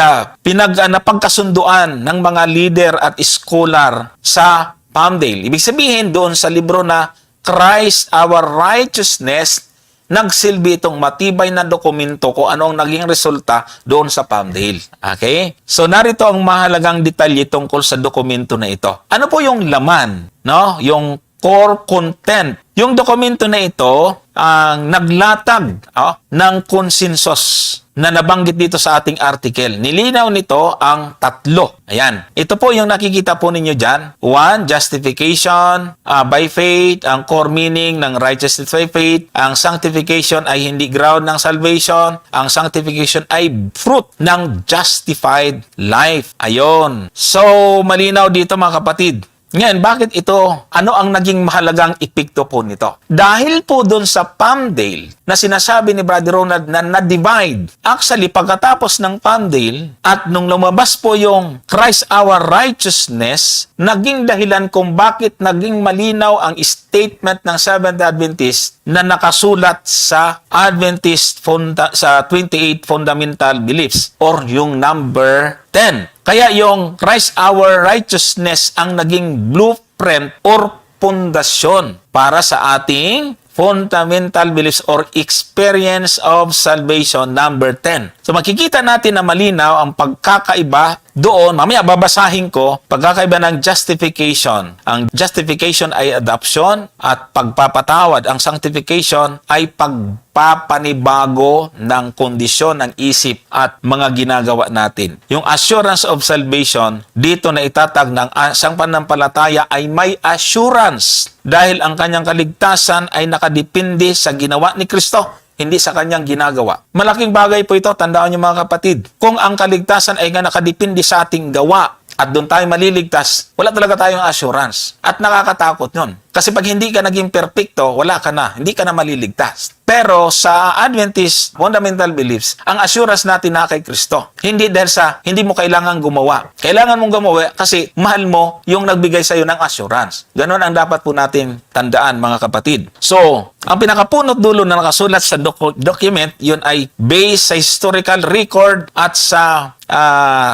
napagkasunduan ng mga leader at scholar sa Palmdale. Ibig sabihin doon sa libro na Christ Our Righteousness, nagsilbi itong matibay na dokumento kung ano ang naging resulta doon sa Palmdale. Okay? So narito ang mahalagang detalye tungkol sa dokumento na ito. Ano po yung laman, no? Yung core content. Yung dokumento na ito ang naglatag ng consensus na nabanggit dito sa ating article. Nilinaw nito ang tatlo. Ayan. Ito po yung nakikita po ninyo dyan. 1, justification by faith. Ang core meaning ng righteousness by faith. Ang sanctification ay hindi ground ng salvation. Ang sanctification ay fruit ng justified life. Ayon. So, malinaw dito mga kapatid. Ngayon, bakit ito? Ano ang naging mahalagang epekto po nito? Dahil po doon sa Palmdale na sinasabi ni Brother Ronald na na-divide. Actually, pagkatapos ng Palmdale at nung lumabas po yung Christ Our Righteousness, naging dahilan kung bakit naging malinaw ang statement ng Seventh Adventist na nakasulat sa sa 28 Fundamental Beliefs or yung number 10. Kaya yung Christ Our Righteousness ang naging blueprint or pundasyon para sa ating fundamental beliefs or experience of salvation number 10. So makikita natin na malinaw ang pagkakaiba doon. Mamaya babasahin ko pagkakaiba ng justification. Ang justification ay adoption at pagpapatawad. Ang sanctification ay pagpapanibago ng kondisyon ng isip at mga ginagawa natin. Yung assurance of salvation, dito na itatag ng isang pananampalataya ay may assurance dahil ang kanyang kaligtasan ay nakadepende sa ginawa ni Kristo, hindi sa kanyang ginagawa. Malaking bagay po ito, tandaan niyo mga kapatid. Kung ang kaligtasan ay nga nakadepende sa ating gawa at doon tayo maliligtas, wala talaga tayong assurance. At nakakatakot yun. Kasi pag hindi ka naging perfecto, wala ka na. Hindi ka na maliligtas. Pero sa Adventist fundamental beliefs, ang assurance natin na kay Kristo. Hindi dahil sa hindi mo kailangan gumawa. Kailangan mong gumawa kasi mahal mo yung nagbigay sa iyo ng assurance. Ganon ang dapat po natin tandaan mga kapatid. So, ang pinakapunot dulo na nakasulat sa document, yun ay based sa historical record at sa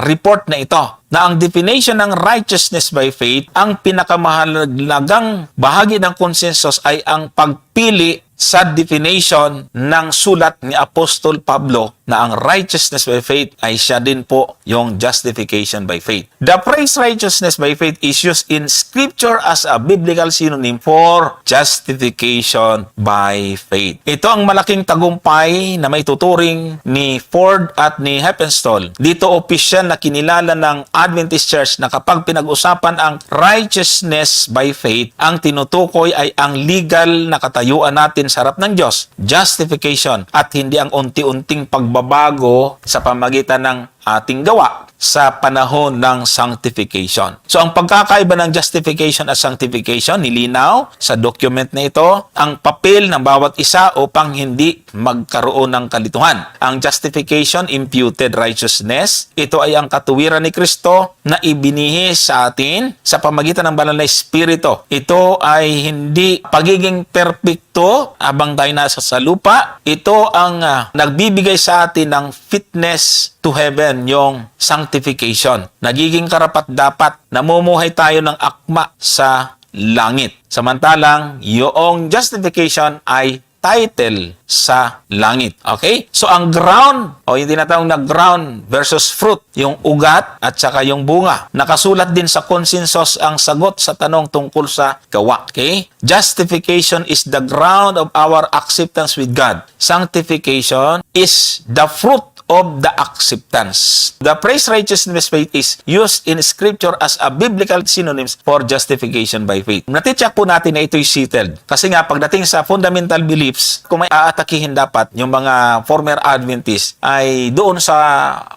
report na ito. Na ang definition ng righteousness by faith, ang pinakamahalagang bahagi ng consensus ay ang pagpili sa definition ng sulat ni Apostol Pablo na ang righteousness by faith ay siya din po yung justification by faith. The phrase righteousness by faith is used in Scripture as a biblical synonym for justification by faith. Ito ang malaking tagumpay na may tuturing ni Ford at ni Heppenstall. Dito opisyal na kinilala ng Adventist Church na kapag pinag-usapan ang righteousness by faith, ang tinutukoy ay ang legal na katayuan natin sa harap ng Diyos, justification, at hindi ang unti-unting pagbabago sa pamagitan ng ating gawa sa panahon ng sanctification. So, ang pagkakaiba ng justification at sanctification, nilinaw sa document na ito, ang papel ng bawat isa upang hindi magkaroon ng kalituhan. Ang justification, imputed righteousness, ito ay ang katuwiran ni Kristo na ibinihis sa atin sa pamagitan ng banal na Espiritu. Ito ay hindi pagiging perpekto habang tayo nasa sa lupa. Ito ang nagbibigay sa atin ng fitness to heaven, yung sanctification. Nagiging karapat-dapat, namumuhay tayo ng akma sa langit. Samantalang, yung justification ay title sa langit. Okay? So, ang ground, o yung tinatawag na ground versus fruit, yung ugat at saka yung bunga. Nakasulat din sa consensus ang sagot sa tanong tungkol sa gawa. Okay? Justification is the ground of our acceptance with God. Sanctification is the fruit of the acceptance. The phrase righteousness by faith is used in Scripture as a biblical synonyms for justification by faith. Natitsak po natin na ito'y settled. Kasi nga, pagdating sa fundamental beliefs, kung may aatakihin dapat yung mga former Adventists ay doon sa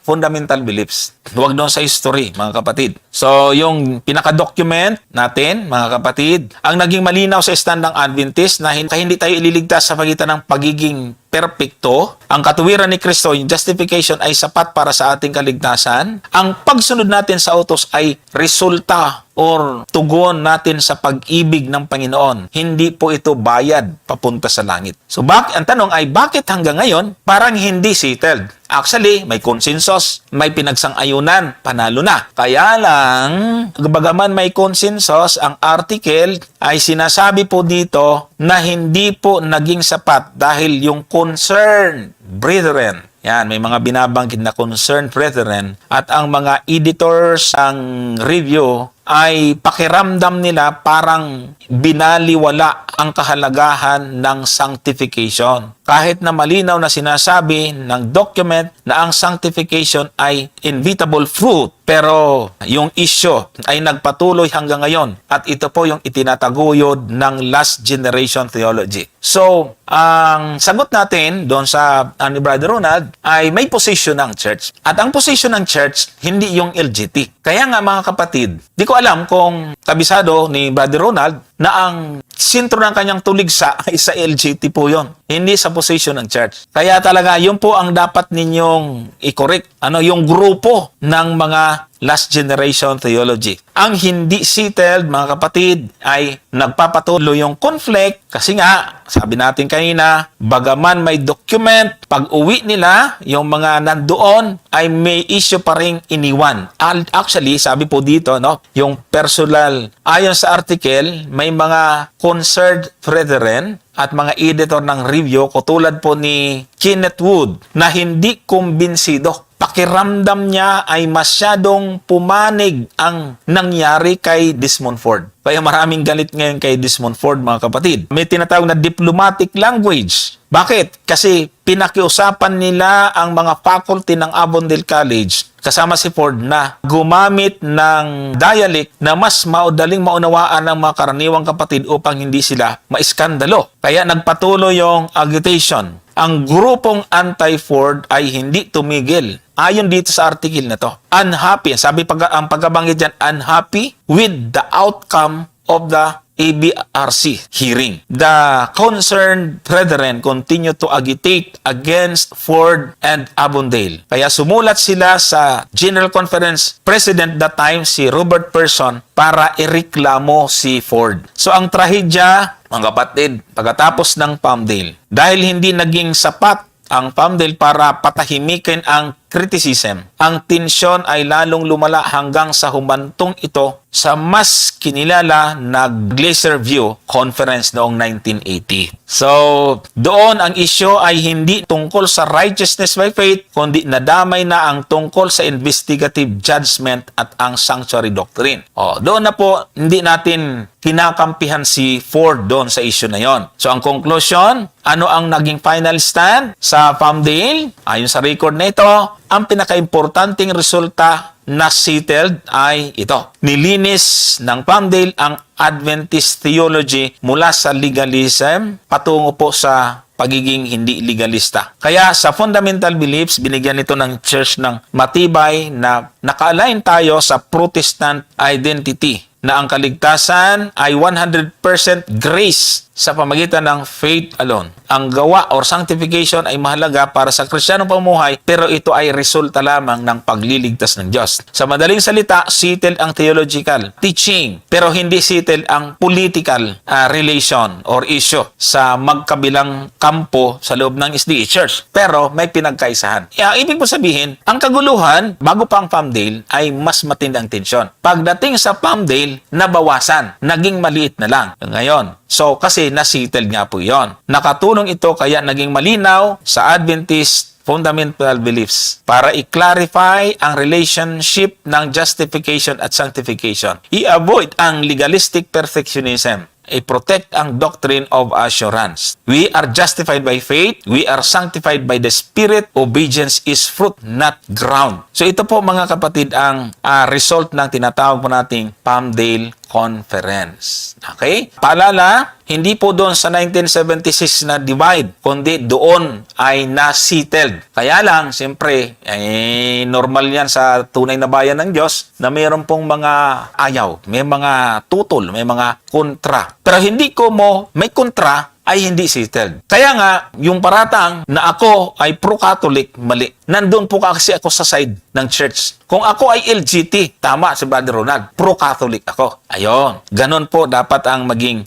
fundamental beliefs. Huwag doon sa history, mga kapatid. So, yung pinaka-document natin, mga kapatid, ang naging malinaw sa standang Adventist na hindi tayo ililigtas sa pagitan ng pagiging perpekto, ang katuwiran ni Kristo, yung justification ay sapat para sa ating kaligtasan. Ang pagsunod natin sa utos ay resulta or tugon natin sa pag-ibig ng Panginoon. Hindi po ito bayad papunta sa langit. So, ang tanong ay, bakit hanggang ngayon parang hindi settled? Actually, may consensus, may pinagsang-ayunan, panalo na. Kaya lang, bagaman may consensus, ang article ay sinasabi po dito na hindi po naging sapat dahil yung concerned brethren, yan, may mga binabanggit na concerned brethren, at ang mga editors ang review ay pakiramdam nila parang binaliwala ang kahalagahan ng sanctification. Kahit na malinaw na sinasabi ng document na ang sanctification ay inevitable fruit, pero yung issue ay nagpatuloy hanggang ngayon at ito po yung itinataguyod ng last generation theology. So, ang sagot natin doon sa ni Brother Ronald ay may position ng church. At ang position ng church, hindi yung LGT. Kaya nga mga kapatid, di ko alam kung kabisado ni Brother Ronald na ang sentro ng kanyang tuligsa ay sa LGT po yon, hindi sa position ng church. Kaya talaga, yun po ang dapat ninyong i-correct. Yung grupo ng mga last generation theology. Ang hindi settled, mga kapatid, ay nagpapatuloy yung conflict kasi nga, sabi natin kanina, bagaman may document, pag uwi nila, yung mga nandoon ay may issue pa rin iniwan. Actually, sabi po dito, yung personal, ayon sa article, may mga concerned brethren at mga editor ng review, katulad po ni Kenneth Wood, na hindi kumbinsido. Pakiramdam niya ay masyadong pumanig ang nangyari kay Desmond Ford. Kaya maraming galit ngayon kay Desmond Ford, mga kapatid. May tinatawag na diplomatic language. Bakit? Kasi pinakiusapan nila ang mga faculty ng Avondale College kasama si Ford na gumamit ng dialect na mas maudaling maunawaan ng mga karaniwang kapatid upang hindi sila maiskandalo. Kaya nagpatuloy yung agitation. Ang grupong anti-Ford ay hindi tumigil. Ayon dito sa article na to, unhappy, ang pagkabanggit dyan, unhappy with the outcome of the ABRC hearing. The concerned brethren continue to agitate against Ford and Avondale. Kaya sumulat sila sa General Conference President that time, si Robert Person, para ireklamo si Ford. So ang trahedya, mga kapatid, pagkatapos ng Palmdale, dahil hindi naging sapat ang Palmdale para patahimikin ang criticism, ang tensyon ay lalong lumala hanggang sa humantong ito sa mas kinilala na Glacier View Conference noong 1980. So, doon ang issue ay hindi tungkol sa righteousness by faith, kundi nadamay na ang tungkol sa investigative judgment at ang sanctuary doctrine. Doon na po, hindi natin kinakampihan si Ford doon sa issue na yon. So, ang conclusion, ano ang naging final stand sa Palmdale? Ayon sa record na ito, ang pinaka-importanting resulta na settled ay ito. Nilinis ng Palmdale ang Adventist theology mula sa legalism patungo po sa pagiging hindi legalista. Kaya sa fundamental beliefs, binigyan ito ng church ng matibay na naka-align tayo sa Protestant identity na ang kaligtasan ay 100% grace sa pamagitan ng faith alone. Ang gawa or sanctification ay mahalaga para sa Kristiyanong pamumuhay, pero ito ay resulta lamang ng pagliligtas ng Diyos. Sa madaling salita, settled ang theological teaching, pero hindi settled ang political relation or issue sa magkabilang kampo sa loob ng SDA Church. Pero may pinagkaisahan. Ibig po sabihin, ang kaguluhan, bago pa ang Palmdale, ay mas matindang tensyon. Pagdating sa Palmdale, nabawasan. Naging maliit na lang. Ngayon, so kasi na-settled nga po yon. Nakatulong ito kaya naging malinaw sa Adventist fundamental beliefs para i-clarify ang relationship ng justification at sanctification. I-avoid ang legalistic perfectionism. i-protect ang doctrine of assurance. We are justified by faith. We are sanctified by the Spirit. Obedience is fruit, not ground. So ito po mga kapatid ang result ng tinatawag po nating Palmdale Conference. Okay? Paalala, hindi po doon sa 1976 na divide, kundi doon ay na-settled. Kaya lang, siyempre, normal yan sa tunay na bayan ng Diyos na mayroon pong mga ayaw, may mga tutol, may mga kontra. Pero hindi ko may kontra, ay hindi settled. Kaya nga, yung paratang na ako ay pro-Catholic, mali. Nandun po kasi ako sa side ng church. Kung ako ay LGT, tama si Brother Ronald, pro-Catholic ako. Ayon, ganun po dapat ang maging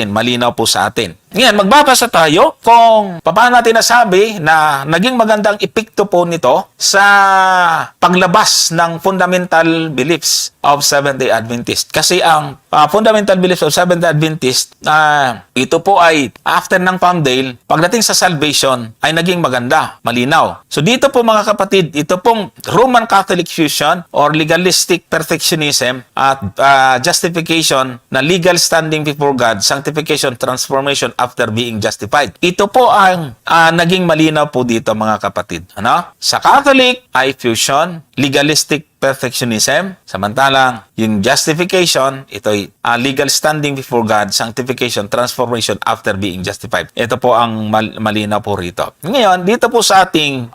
malinaw po sa atin. Ngayon, magbabasa tayo kung paano natin nasabi na naging magandang epekto po nito sa paglabas ng fundamental beliefs of Seventh-day Adventist. Kasi ang fundamental beliefs of Seventh-day Adventist, ito po ay after ng Palmdale, pagdating sa salvation, ay naging maganda, malinaw. So dito po mga kapatid, ito pong Roman Catholic fusion or legalistic perfectionism at justification na legal standing before God, sanctification, transformation after being justified. Ito po ang naging malinaw po dito mga kapatid. Sa Catholic ay fusion, legalistic perfectionism. Samantalang, yung justification, ito ay legal standing before God, sanctification, transformation after being justified. Ito po ang malinaw po rito. Ngayon, dito po sa ating,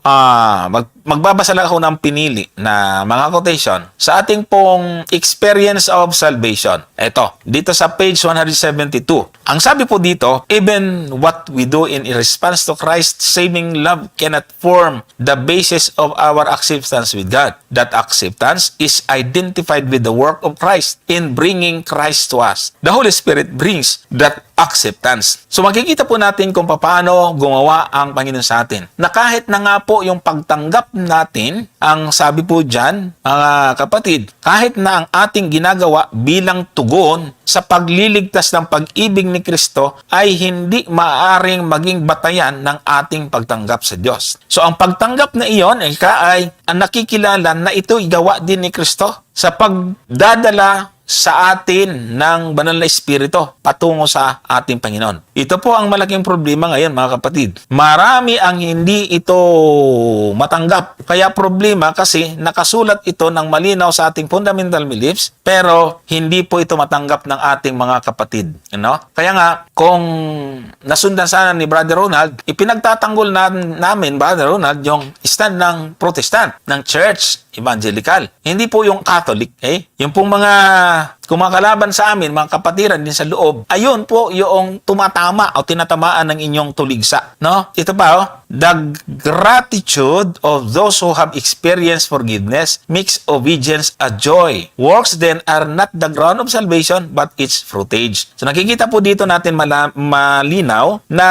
magbabasa lang ako ng pinili na mga quotation sa ating pong experience of salvation. Ito, dito sa page 172. Ang sabi po dito, even what we do in response to Christ's saving love cannot form the basis of our acceptance with God. That acceptance is identified with the work of Christ in bringing Christ to us. The Holy Spirit brings that acceptance. So makikita po natin kung paano gumawa ang Panginoon sa atin. Na kahit na nga po yung pagtanggap natin, ang sabi po dyan, mga kapatid, kahit na ang ating ginagawa bilang tugon sa pagliligtas ng pag-ibig ni Kristo ay hindi maaaring maging batayan ng ating pagtanggap sa Diyos. So ang pagtanggap na iyon ay ang nakikilala na ito'y gawa din ni Kristo sa pagdadala sa atin ng banal na espiritu patungo sa ating Panginoon. Ito po ang malaking problema ngayon mga kapatid. Marami ang hindi ito matanggap. Kaya problema kasi nakasulat ito ng malinaw sa ating fundamental beliefs pero hindi po ito matanggap ng ating mga kapatid. Kaya nga, kung nasundan sana ni Brother Ronald, ipinagtatanggol namin, Brother Ronald, yung stand ng Protestant, ng Church Evangelical. Hindi po yung Catholic. Yung pong mga kumakalaban sa amin, mga kapatiran din sa loob, ayun po yung tumatama o tinatamaan ng inyong tuligsa. Ito pa, the gratitude of those who have experienced forgiveness makes obedience a joy. Works then are not the ground of salvation, but its fruitage. So nakikita po dito natin malinaw na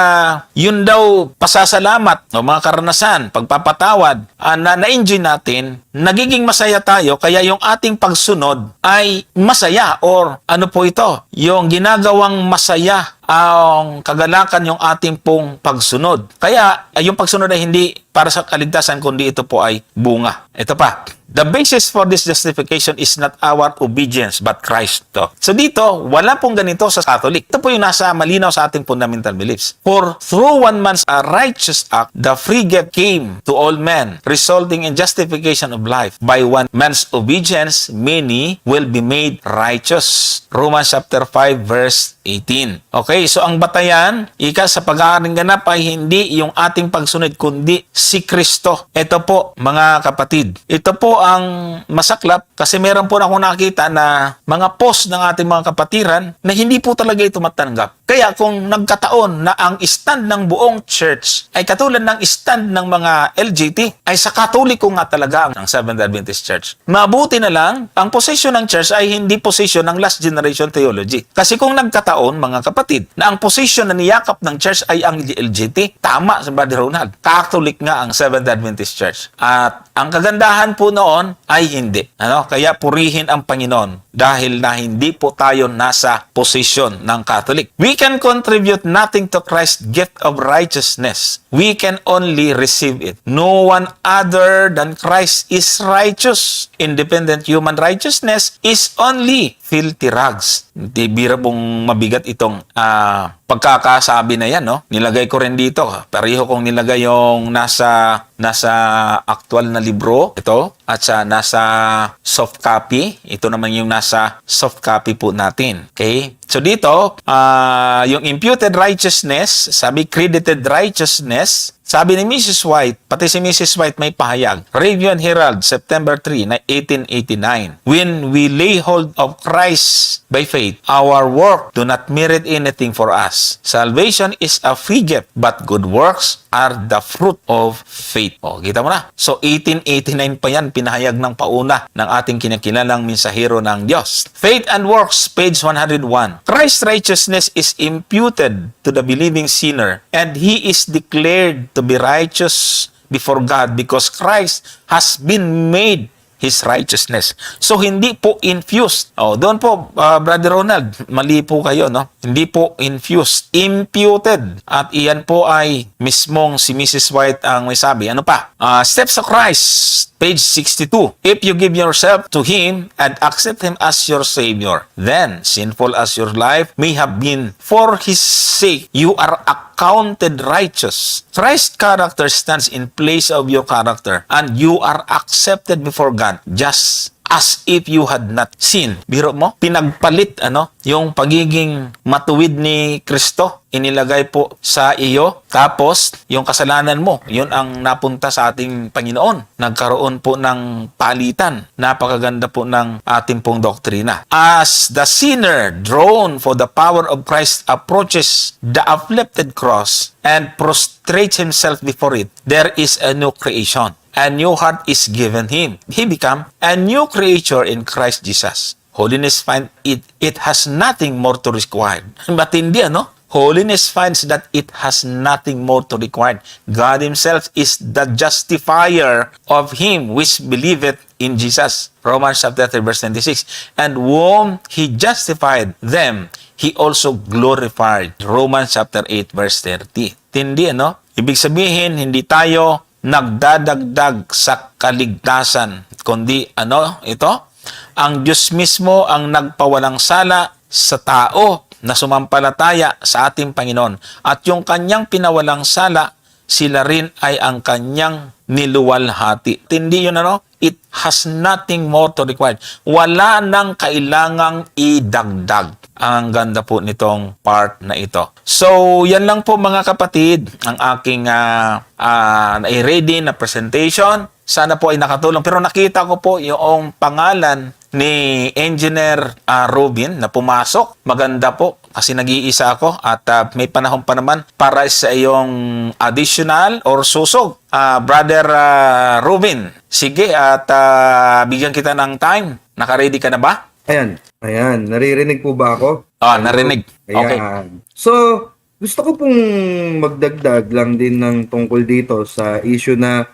yun daw pasasalamat o mga karanasan, pagpapatawad na na-enjoy natin, nagiging masaya tayo, kaya yung ating pagsunod ay masaya or ano po ito, yung ginagawang masaya ang kagalakan yung ating pong pagsunod. Kaya yung pagsunod ay hindi para sa kaligtasan kundi ito po ay bunga. Ito pa. The basis for this justification is not our obedience but Christ. So dito, wala pong ganito sa Catholic. Ito po yung nasa malinaw sa ating fundamental beliefs. For through one man's righteous act, the free gift came to all men, resulting in justification of life. By one man's obedience, many will be made righteous. Romans chapter 5 verse 18. Okay, so ang batayan, sa pag-aaring ganap ay hindi yung ating pagsunod kundi si Kristo. Ito po mga kapatid. Ito po ang masaklap kasi meron po akong nakita na mga post ng ating mga kapatiran na hindi po talaga ito matanggap. Kaya kung nagkataon na ang stand ng buong church ay katulad ng stand ng mga LGT, ay sa Katoliko nga talaga ang Seventh Adventist Church. Mabuti na lang, ang position ng church ay hindi position ng last generation theology. Kasi kung nagkataon, mga kapatid, na ang position na niyakap ng church ay ang LGT, tama sa Brother Ronald. Catholic nga ang Seventh Adventist Church. At ang kagandahan po noon ay hindi. Kaya purihin ang Panginoon dahil na hindi po tayo nasa posisyon ng Catholic. We We can contribute nothing to Christ's gift of righteousness. We can only receive it. No one other than Christ is righteous. Independent human righteousness is only filthy rags. Di bira pong mabigat itong pagkakasabi na yan, no? Nilagay ko rin dito. Pareho kong nilagay yung nasa actual na libro, ito, at nasa soft copy. Ito naman yung nasa soft copy po natin. Okay? So dito, yung imputed righteousness, sabi credited righteousness, sabi ni Mrs. White, pati si Mrs. White may pahayag. Review and Herald, September 3, 1889. When we lay hold of Christ by faith, our work do not merit anything for us. Salvation is a free gift, but good works are the fruit of faith. O, kita mo na. So, 1889 pa yan, pinahayag ng pauna ng ating kinakilalang mensahero ng Diyos. Faith and Works, page 101. Christ's righteousness is imputed to the believing sinner, and he is declared to be righteous before God because Christ has been made His righteousness. So, hindi po infused. Doon po, Brother Ronald, mali po kayo, no? Hindi po infused. Imputed. At iyan po ay mismong si Mrs. White ang may sabi. Ano pa? Steps of Christ, page 62. If you give yourself to Him and accept Him as your Savior, then, sinful as your life may have been, for His sake, you are accounted righteous. Christ's character stands in place of your character, and you are accepted before God just as if you had not sinned. Biro mo, pinagpalit yung pagiging matuwid ni Kristo, inilagay po sa iyo, tapos yung kasalanan mo, yun ang napunta sa ating Panginoon. Nagkaroon po ng palitan. Napakaganda po ng ating pong doktrina. As the sinner drawn for the power of Christ approaches the afflicted cross and prostrates himself before it, there is a new creation. A new heart is given him. He become a new creature in Christ Jesus. Holiness finds it has nothing more to require. But hindi, Holiness finds that it has nothing more to require. God Himself is the justifier of him which believeth in Jesus. Romans chapter 3, verse 26. And whom He justified them, He also glorified. Romans chapter 8, verse 30. Hindi, Ibig sabihin, hindi tayo nagdadagdag sa kaligtasan, kundi ito? Ang Diyos mismo ang nagpawalang sala sa tao na sumampalataya sa ating Panginoon. At yung kanyang pinawalang sala, sila rin ay ang kanyang niluwalhati. Hindi yun It has nothing more to require. Wala nang kailangang idagdag. Ang ganda po nitong part na ito. So, yan lang po mga kapatid, ang aking na-ready na presentation. Sana po ay nakatulong. Pero nakita ko po yung pangalan ni Engineer Robin na pumasok. Maganda po kasi nag-iisa ako at may panahon pa naman para sa iyong additional or susog. Brother Robin, sige at bigyan kita ng time. Naka-ready ka na ba? Ayan. Naririnig po ba ako? Narinig. Okay. Ayan. So, gusto ko pong magdagdag lang din ng tungkol dito sa issue na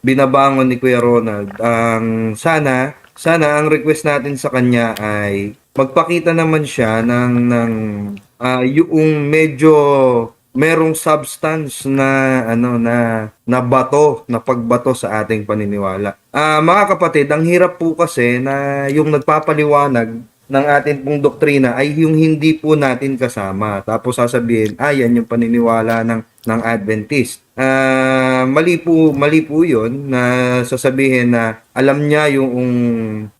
binabangon ni Kuya Ronald. Sana ang request natin sa kanya ay magpakita naman siya ng yung medyo merong substance na na bato, na pagbato sa ating paniniwala. Mga kapatid, ang hirap po kasi na yung nagpapaliwanag ng ating pong doktrina ay yung hindi po natin kasama. Tapos sasabihin, yan yung paniniwala ng Adventist. Mali po yun na sasabihin na alam niya yung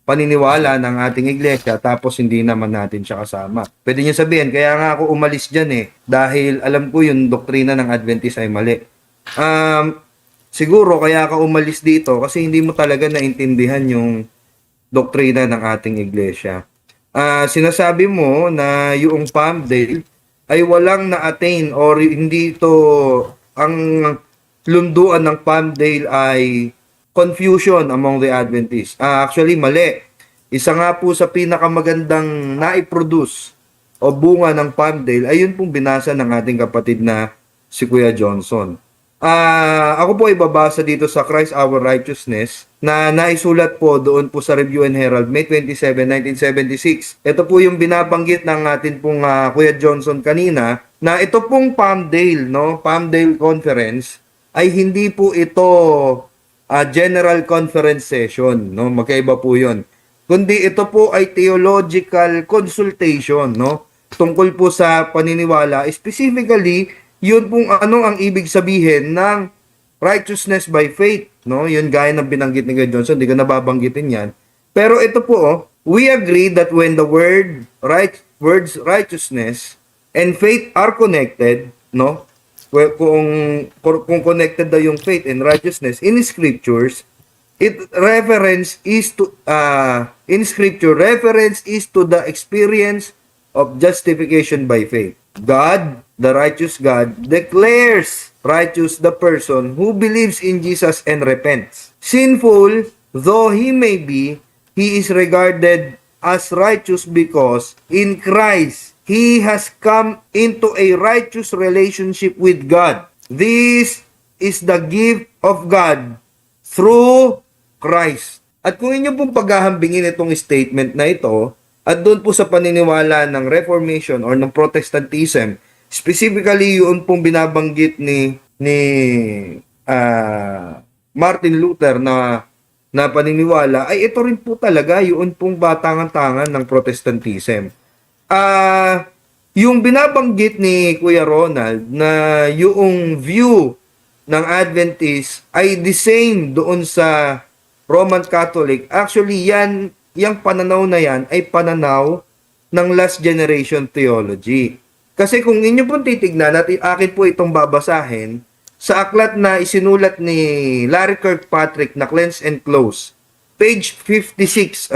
paniniwala ng ating iglesia tapos hindi naman natin siya kasama. Pwede niya sabihin, kaya nga ako umalis dyan dahil alam ko yung doktrina ng Adventist ay mali. Siguro kaya ka umalis dito kasi hindi mo talaga naintindihan yung doktrina ng ating iglesia. Sinasabi mo na yung Palm Day ay walang na-attain or hindi ito ang lunduan ng Palm Day ay confusion among the Adventists. Actually, mali. Isa nga po sa pinakamagandang naiproduce o bunga ng Palm Day ay yun pong binasa ng ating kapatid na si Kuya Johnson. Ako po ay babasa dito sa Christ Our Righteousness na naisulat po doon po sa Review and Herald, May 27, 1976. Ito po yung binabanggit ng atin pong Kuya Johnson kanina, na ito pong Palmdale, no? Palmdale Conference ay hindi po ito general conference session, no? Magkaiba po 'yon. Kundi ito po ay theological consultation, no? Tungkol po sa paniniwala, specifically, yun pong ano ang ibig sabihin ng righteousness by faith, no? Yun gaya ng binanggit ni Kuya Johnson, di ko nababanggitin 'yan. Pero ito po, we agree that when the words righteousness and faith are connected, no? Well, kung connected daw yung faith and righteousness in scriptures, reference is to in scripture, reference is to the experience of justification by faith. God, the righteous God, declares righteous the person who believes in Jesus and repents. Sinful though he may be, he is regarded as righteous because in Christ he has come into a righteous relationship with God. This is the gift of God through Christ. At kung inyo pong paghahambingin itong statement na ito, at doon po sa paniniwala ng Reformation or ng Protestantism, specifically yun pong binabanggit ni Martin Luther na paniniwala, ay ito rin po talaga yun pong batangan-tangan ng Protestantism. Yung binabanggit ni Kuya Ronald na yung view ng Adventist ay the same doon sa Roman Catholic. Actually, yung pananaw na yan ay pananaw ng last generation theology. Kasi kung inyo pong titignan at akin po itong babasahin sa aklat na isinulat ni Larry Kirkpatrick na Cleanse and Close, page 56,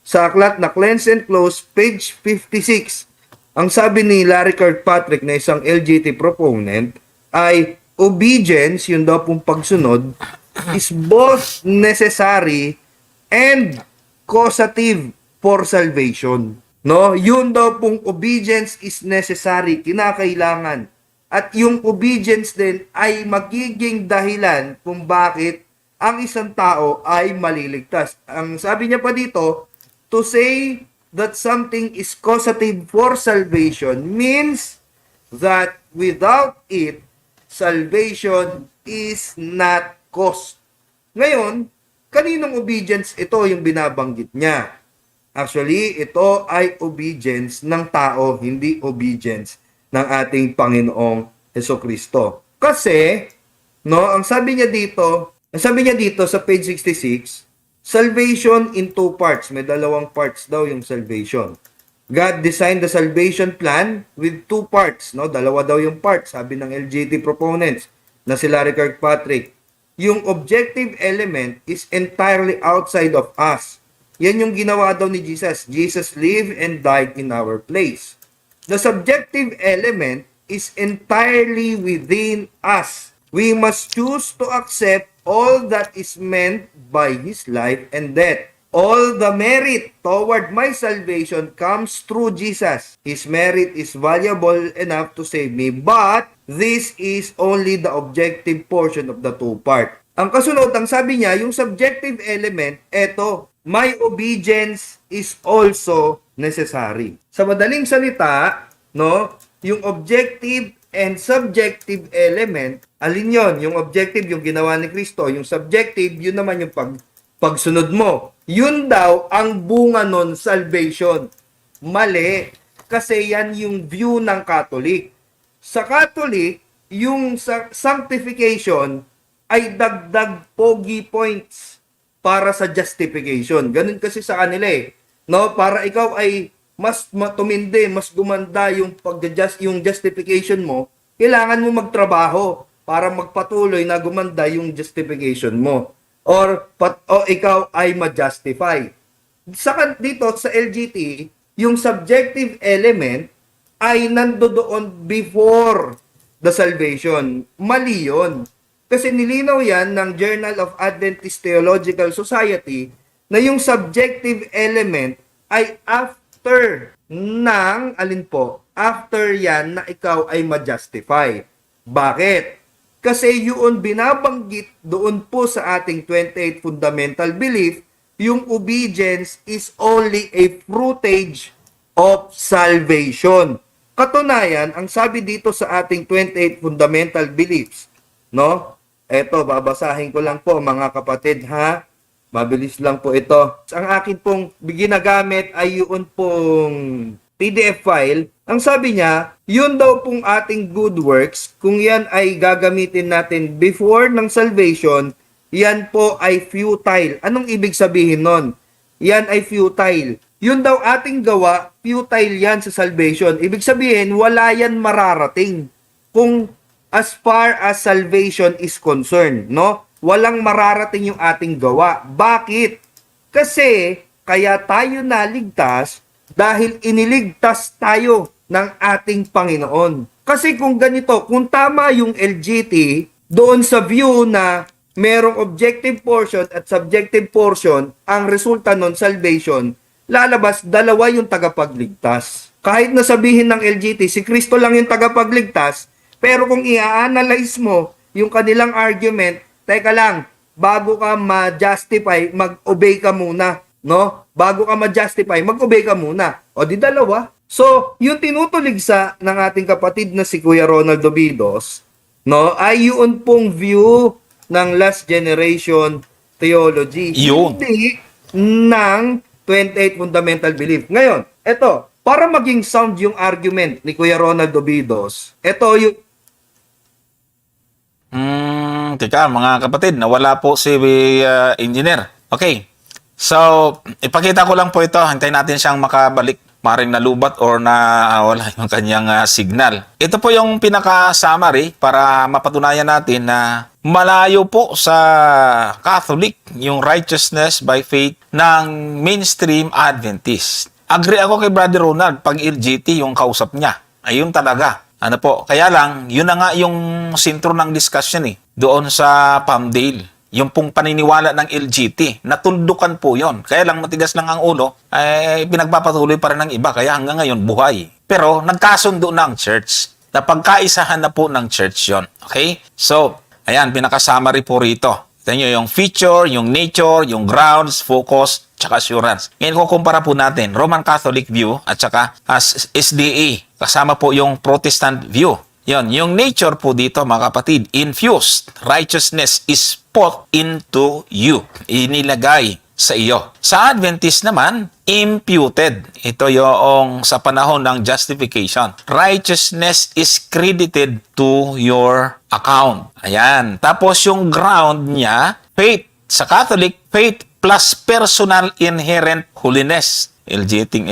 sa aklat na Cleanse and Close, page 56, ang sabi ni Larry Kirkpatrick na isang LGT proponent ay obedience, yun daw pong pagsunod, is both necessary and causative for salvation. No? Yun daw pong obedience is necessary, kinakailangan. At yung obedience din ay magiging dahilan kung bakit ang isang tao ay maliligtas. Ang sabi niya pa dito, to say that something is causative for salvation means that without it, salvation is not caused. Ngayon, kaninong obedience ito yung binabanggit niya? Actually, ito ay obedience ng tao, hindi obedience ng ating Panginoong Hesukristo. Kasi, ang sabi niya dito sa page 66, salvation in two parts. May dalawang parts daw yung salvation. God designed the salvation plan with two parts, Dalawa daw yung parts, sabi ng LGT proponents na si Larry Kirkpatrick. Yung objective element is entirely outside of us. Yan yung ginawa daw ni Jesus. Jesus lived and died in our place. The subjective element is entirely within us. We must choose to accept all that is meant by His life and death. All the merit toward my salvation comes through Jesus. His merit is valuable enough to save me, but this is only the objective portion of the two part. Ang kasunod, ang sabi niya, yung subjective element, eto, my obedience is also necessary. Sa madaling salita, yung objective and subjective element, alin yon? Yung objective, yung ginawa ni Kristo. Yung subjective, yun naman yung pagsunod mo. Yun daw ang bunga nun, salvation. Mali. Kasi yan yung view ng Catholic. Sa Catholic, yung sanctification ay dagdag pogi points para sa justification. Ganun kasi sa kanila Para ikaw ay mas tumindi, mas gumanda yung yung justification mo, kailangan mo magtrabaho para magpatuloy na gumanda yung justification mo. Or ikaw ay ma-justify. Dito sa LGT, yung subjective element ay nandoon before the salvation. Mali yun. Kasi nilinaw yan ng Journal of Adventist Theological Society na yung subjective element ay after ng, after yan na ikaw ay ma-justify. Bakit? Kasi yun binabanggit doon po sa ating 28 fundamental belief, yung obedience is only a fruitage of salvation. Katunayan, ang sabi dito sa ating 28 fundamental beliefs, no? Eto, babasahin ko lang po mga kapatid ha. Mabilis lang po ito. Ang akin pong ginagamit ay yun pong PDF file. Ang sabi niya, yun daw pong ating good works, kung yan ay gagamitin natin before ng salvation, yan po ay futile. Anong ibig sabihin nun? Yan ay futile. Yun daw ating gawa, futile yan sa salvation. Ibig sabihin, wala yan mararating. Kung as far as salvation is concerned, no? Walang mararating yung ating gawa. Bakit? Kasi kaya tayo naligtas dahil iniligtas tayo ng ating Panginoon. Kasi kung ganito, kung tama yung LGT doon sa view na merong objective portion at subjective portion, ang resulta nun salvation, lalabas dalawa yung tagapagligtas. Kahit na sabihin ng LGT, si Kristo lang yung tagapagligtas, pero kung i-analyze mo yung kanilang argument, teka lang, bago ka ma-justify, mag-obey ka muna, no? Bago ka ma-justify, mag-obey ka muna. O di dalawa. So, yung tinutuligsa ng ating kapatid na si Kuya Ronald Obidos, no, ay yun pong view ng last generation theology. Yun. Hindi ng 28 fundamental belief. Ngayon, eto, para maging sound yung argument ni Kuya Ronald Obidos, eto yung Teka, mga kapatid, nawala po si engineer. Okay. So, ipakita ko lang po ito. Hintayin natin siyang makabalik. Maring nalubat or na wala yung kanyang signal. Ito po yung pinaka-summary para mapatunayan natin na malayo po sa Catholic yung righteousness by faith ng mainstream Adventist. Agree ako kay Brother Ronald pag LGT yung kausap niya. Ayun talaga. Ano po, kaya lang, yun na nga yung sentro ng discussion doon sa Palmdale. Yung pong paniniwala ng LGT, natuldukan po yon. Kaya lang matigas lang ang ulo, pinagpapatuloy pa rin ng iba, kaya hanggang ngayon buhay. Pero nagkasundo na ang church. Napagkaisahan na po ng church yon. Okay? So, ayan, pinaka-summary po rito. Ito nyo yung feature, yung nature, yung grounds, focus, tsaka assurance. Ngayon, kukumpara po natin Roman Catholic view at tsaka SDA. Kasama po yung Protestant view. Yon, yung nature po dito mga kapatid, infused. Righteousness is put into you. Inilagay sa iyo. Sa Adventist naman, imputed. Ito yung sa panahon ng justification. Righteousness is credited to your account. Ayan. Tapos yung ground niya, faith. Sa Catholic, faith plus personal inherent holiness. LGT,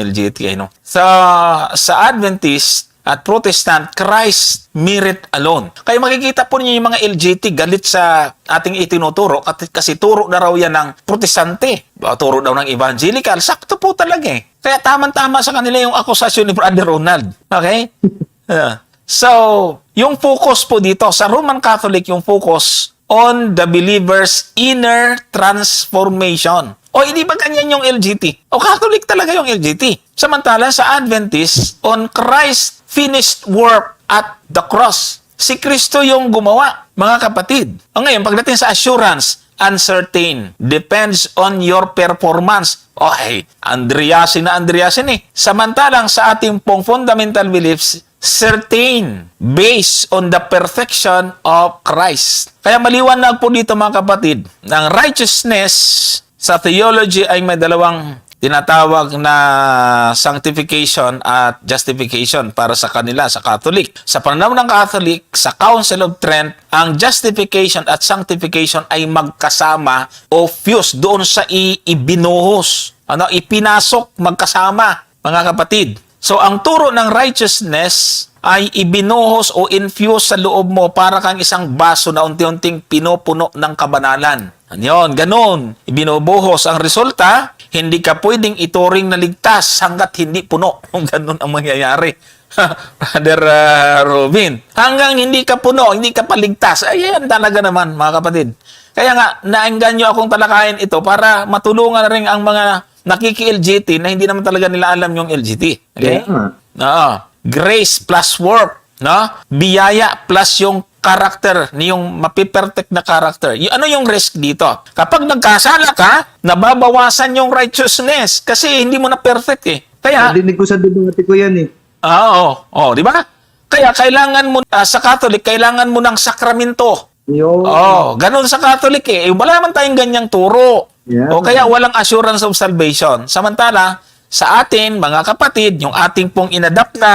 ano. Sa Adventist at Protestant, Christ merit alone. Kaya makikita po niyo yung mga LGT galit sa ating itinuturo kasi turo na raw yan ng Protestante. Turo daw ng Evangelical. Sakto po talaga Kaya tama-tama sa kanila yung akusasyon ni Brother Ronald. Okay? So, yung focus po dito, sa Roman Catholic, yung focus on the believer's inner transformation. O hindi ba ganyan yung LGT? O Catholic talaga yung LGT. Samantala sa Adventist, on Christ's finished work at the cross. Si Kristo yung gumawa, mga kapatid. O ngayon, pagdating sa assurance, uncertain, depends on your performance. Okay, Andreasin Samantalang sa ating pong fundamental beliefs, certain, based on the perfection of Christ. Kaya maliwanag po dito mga kapatid, ng righteousness sa theology ay may dalawang tinatawag na sanctification at justification para sa kanila, sa Catholic. Sa pananaw ng Catholic, sa Council of Trent, ang justification at sanctification ay magkasama o fuse doon sa ibinuhos. Ipinasok magkasama, mga kapatid. So, ang turo ng righteousness ay ibinuhos o infuse sa loob mo para kang isang baso na unti-unting pinupuno ng kabanalan. Yan, ganun. Ibinubuhos. Ang resulta, hindi ka pwedeng ituring na ligtas hanggat hindi puno. Kung ganun ang mangyayari. Brother Robin. Hanggang hindi ka puno, hindi ka paligtas. Ayan talaga naman, mga kapatid. Kaya nga, naengganyo akong talakayin ito para matulungan na rin ang mga nakiki-LGT na hindi naman talaga nila alam yung LGT. Okay? Yeah. Grace plus work. No? Biyaya plus yung character, yung mapiperfect na character. Ano yung risk dito? Kapag nagkasala ka, nababawasan yung righteousness kasi hindi mo na perfect eh. Kaya, Nadinig ko sa debate ko yan eh. di ba? Kaya kailangan mo, sa Catholic, kailangan mo ng sakramento. Yo. Ganun sa Catholic eh. Wala naman tayong ganyang turo. Yeah. O kaya walang assurance of salvation. Samantala, sa atin, mga kapatid, yung ating pong inadapt na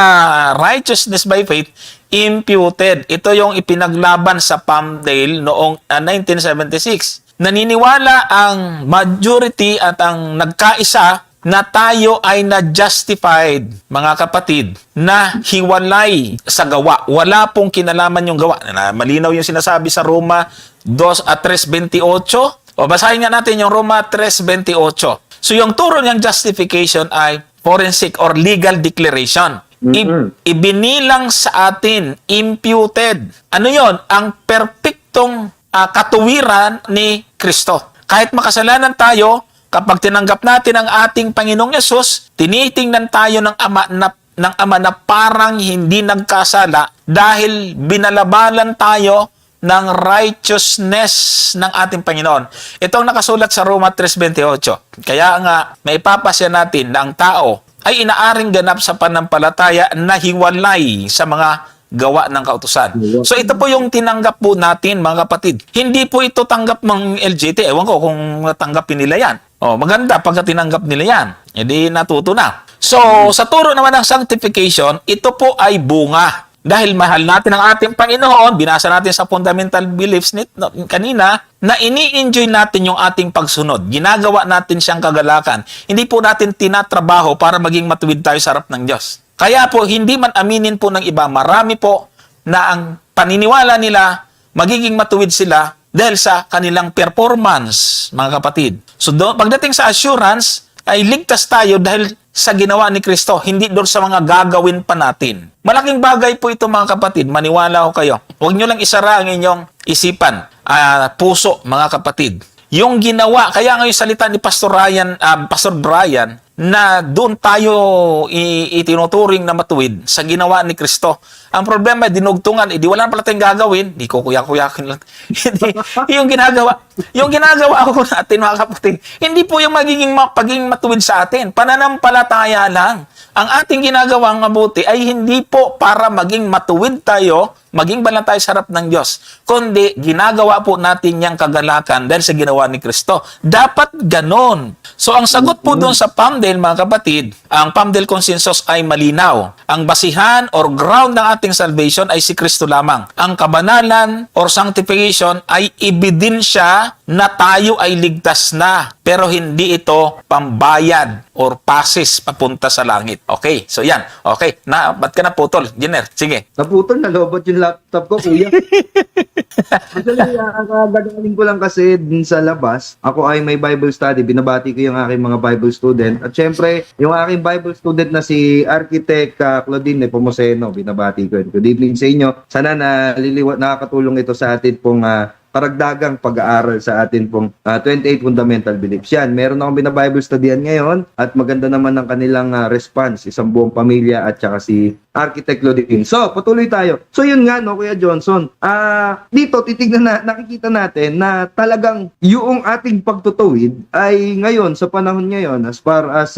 righteousness by faith, imputed. Ito yung ipinaglaban sa Palmdale noong 1976. Naniniwala ang majority at ang nagkaisa na tayo ay na-justified, mga kapatid, na hiwalay sa gawa. Wala pong kinalaman yung gawa. Malinaw yung sinasabi sa Roma 2:3:28. O basahin nga natin yung Roma 3:28. So yung turo niyang justification ay forensic or legal declaration. Ibinilang sa atin, imputed. Ano yon? Ang perpektong katuwiran ni Kristo. Kahit makasalanan tayo, kapag tinanggap natin ang ating Panginoong Yesus, tinitingnan tayo ng Ama na parang hindi nagkasala dahil binalabalan tayo ng righteousness ng ating Panginoon. Ito ang nakasulat sa Roma 3:28. Kaya nga, may papasya natin na ang tao ay inaaring ganap sa panampalataya na hiwalay sa mga gawa ng kautusan. So ito po yung tinanggap po natin, mga kapatid. Hindi po ito tanggap ng LGT. Ewan ko kung tanggapin nila yan. Maganda pagka tinanggap nila yan. Hindi natuto na. So, sa turo naman ng sanctification, ito po ay bunga. Dahil mahal natin ang ating Panginoon, binasa natin sa fundamental beliefs kanina, na ini-enjoy natin yung ating pagsunod. Ginagawa natin siyang kagalakan. Hindi po natin tinatrabaho para maging matuwid tayo sa harap ng Diyos. Kaya po, hindi man aminin po ng iba, marami po na ang paniniwala nila, magiging matuwid sila dahil sa kanilang performance, mga kapatid. So, pagdating sa assurance, ay ligtas tayo dahil sa ginawa ni Kristo, hindi doon sa mga gagawin pa natin. Malaking bagay po ito, mga kapatid. Maniwala ko kayo. Huwag nyo lang isara ang inyong isipan, puso, mga kapatid. Yung ginawa, kaya ngayon salita ni Pastor Brian, na doon tayo itinuturing na matuwid sa ginawa ni Kristo. Ang problema, dinugtungan, di wala na pala tayong gagawin. Di ko kuya-kuyakin lang. yung ginagawa ko natin, mga kapatid, hindi po yung pagiging matuwid sa atin. Pananampalataya lang. Ang ating ginagawang mabuti ay hindi po para maging matuwid tayo, maging banal tayo sa harap ng Diyos, kundi ginagawa po natin yung kagalakan dahil sa ginawa ni Kristo. Dapat ganon. So, ang sagot po doon sa Palmdale, mga kapatid, ang Palmdale Consensus ay malinaw. Ang basihan or ground ng ating salvation ay si Kristo lamang. Ang kabanalan or sanctification ay ebidensya na tayo ay ligtas na, pero hindi ito pambayad or passes papunta sa langit. Okay, so yan. Okay, ba't ka naputol? Jenner, sige. Naputol na lobot yung laptop ko, kuya. Actually, gagaling ko lang kasi din sa labas. Ako ay may Bible study. Binabati ko yung aking mga Bible student. At syempre, yung aking Bible student na si Architect Claudine Nepomuceno, binabati ko. Good evening sa inyo. Sana nakakatulong ito sa atin pong karagdagang pag-aaral sa atin pong 28 fundamental beliefs. Yan, meron akong bina-Bible studyan ngayon at maganda naman ang kanilang response, isang buong pamilya at saka si Architect Lodin. So, patuloy tayo. So, yun nga, no, Kuya Johnson. Dito, nakikita natin na talagang yung ating pagtutuwid ay ngayon, sa panahon ngayon, as far as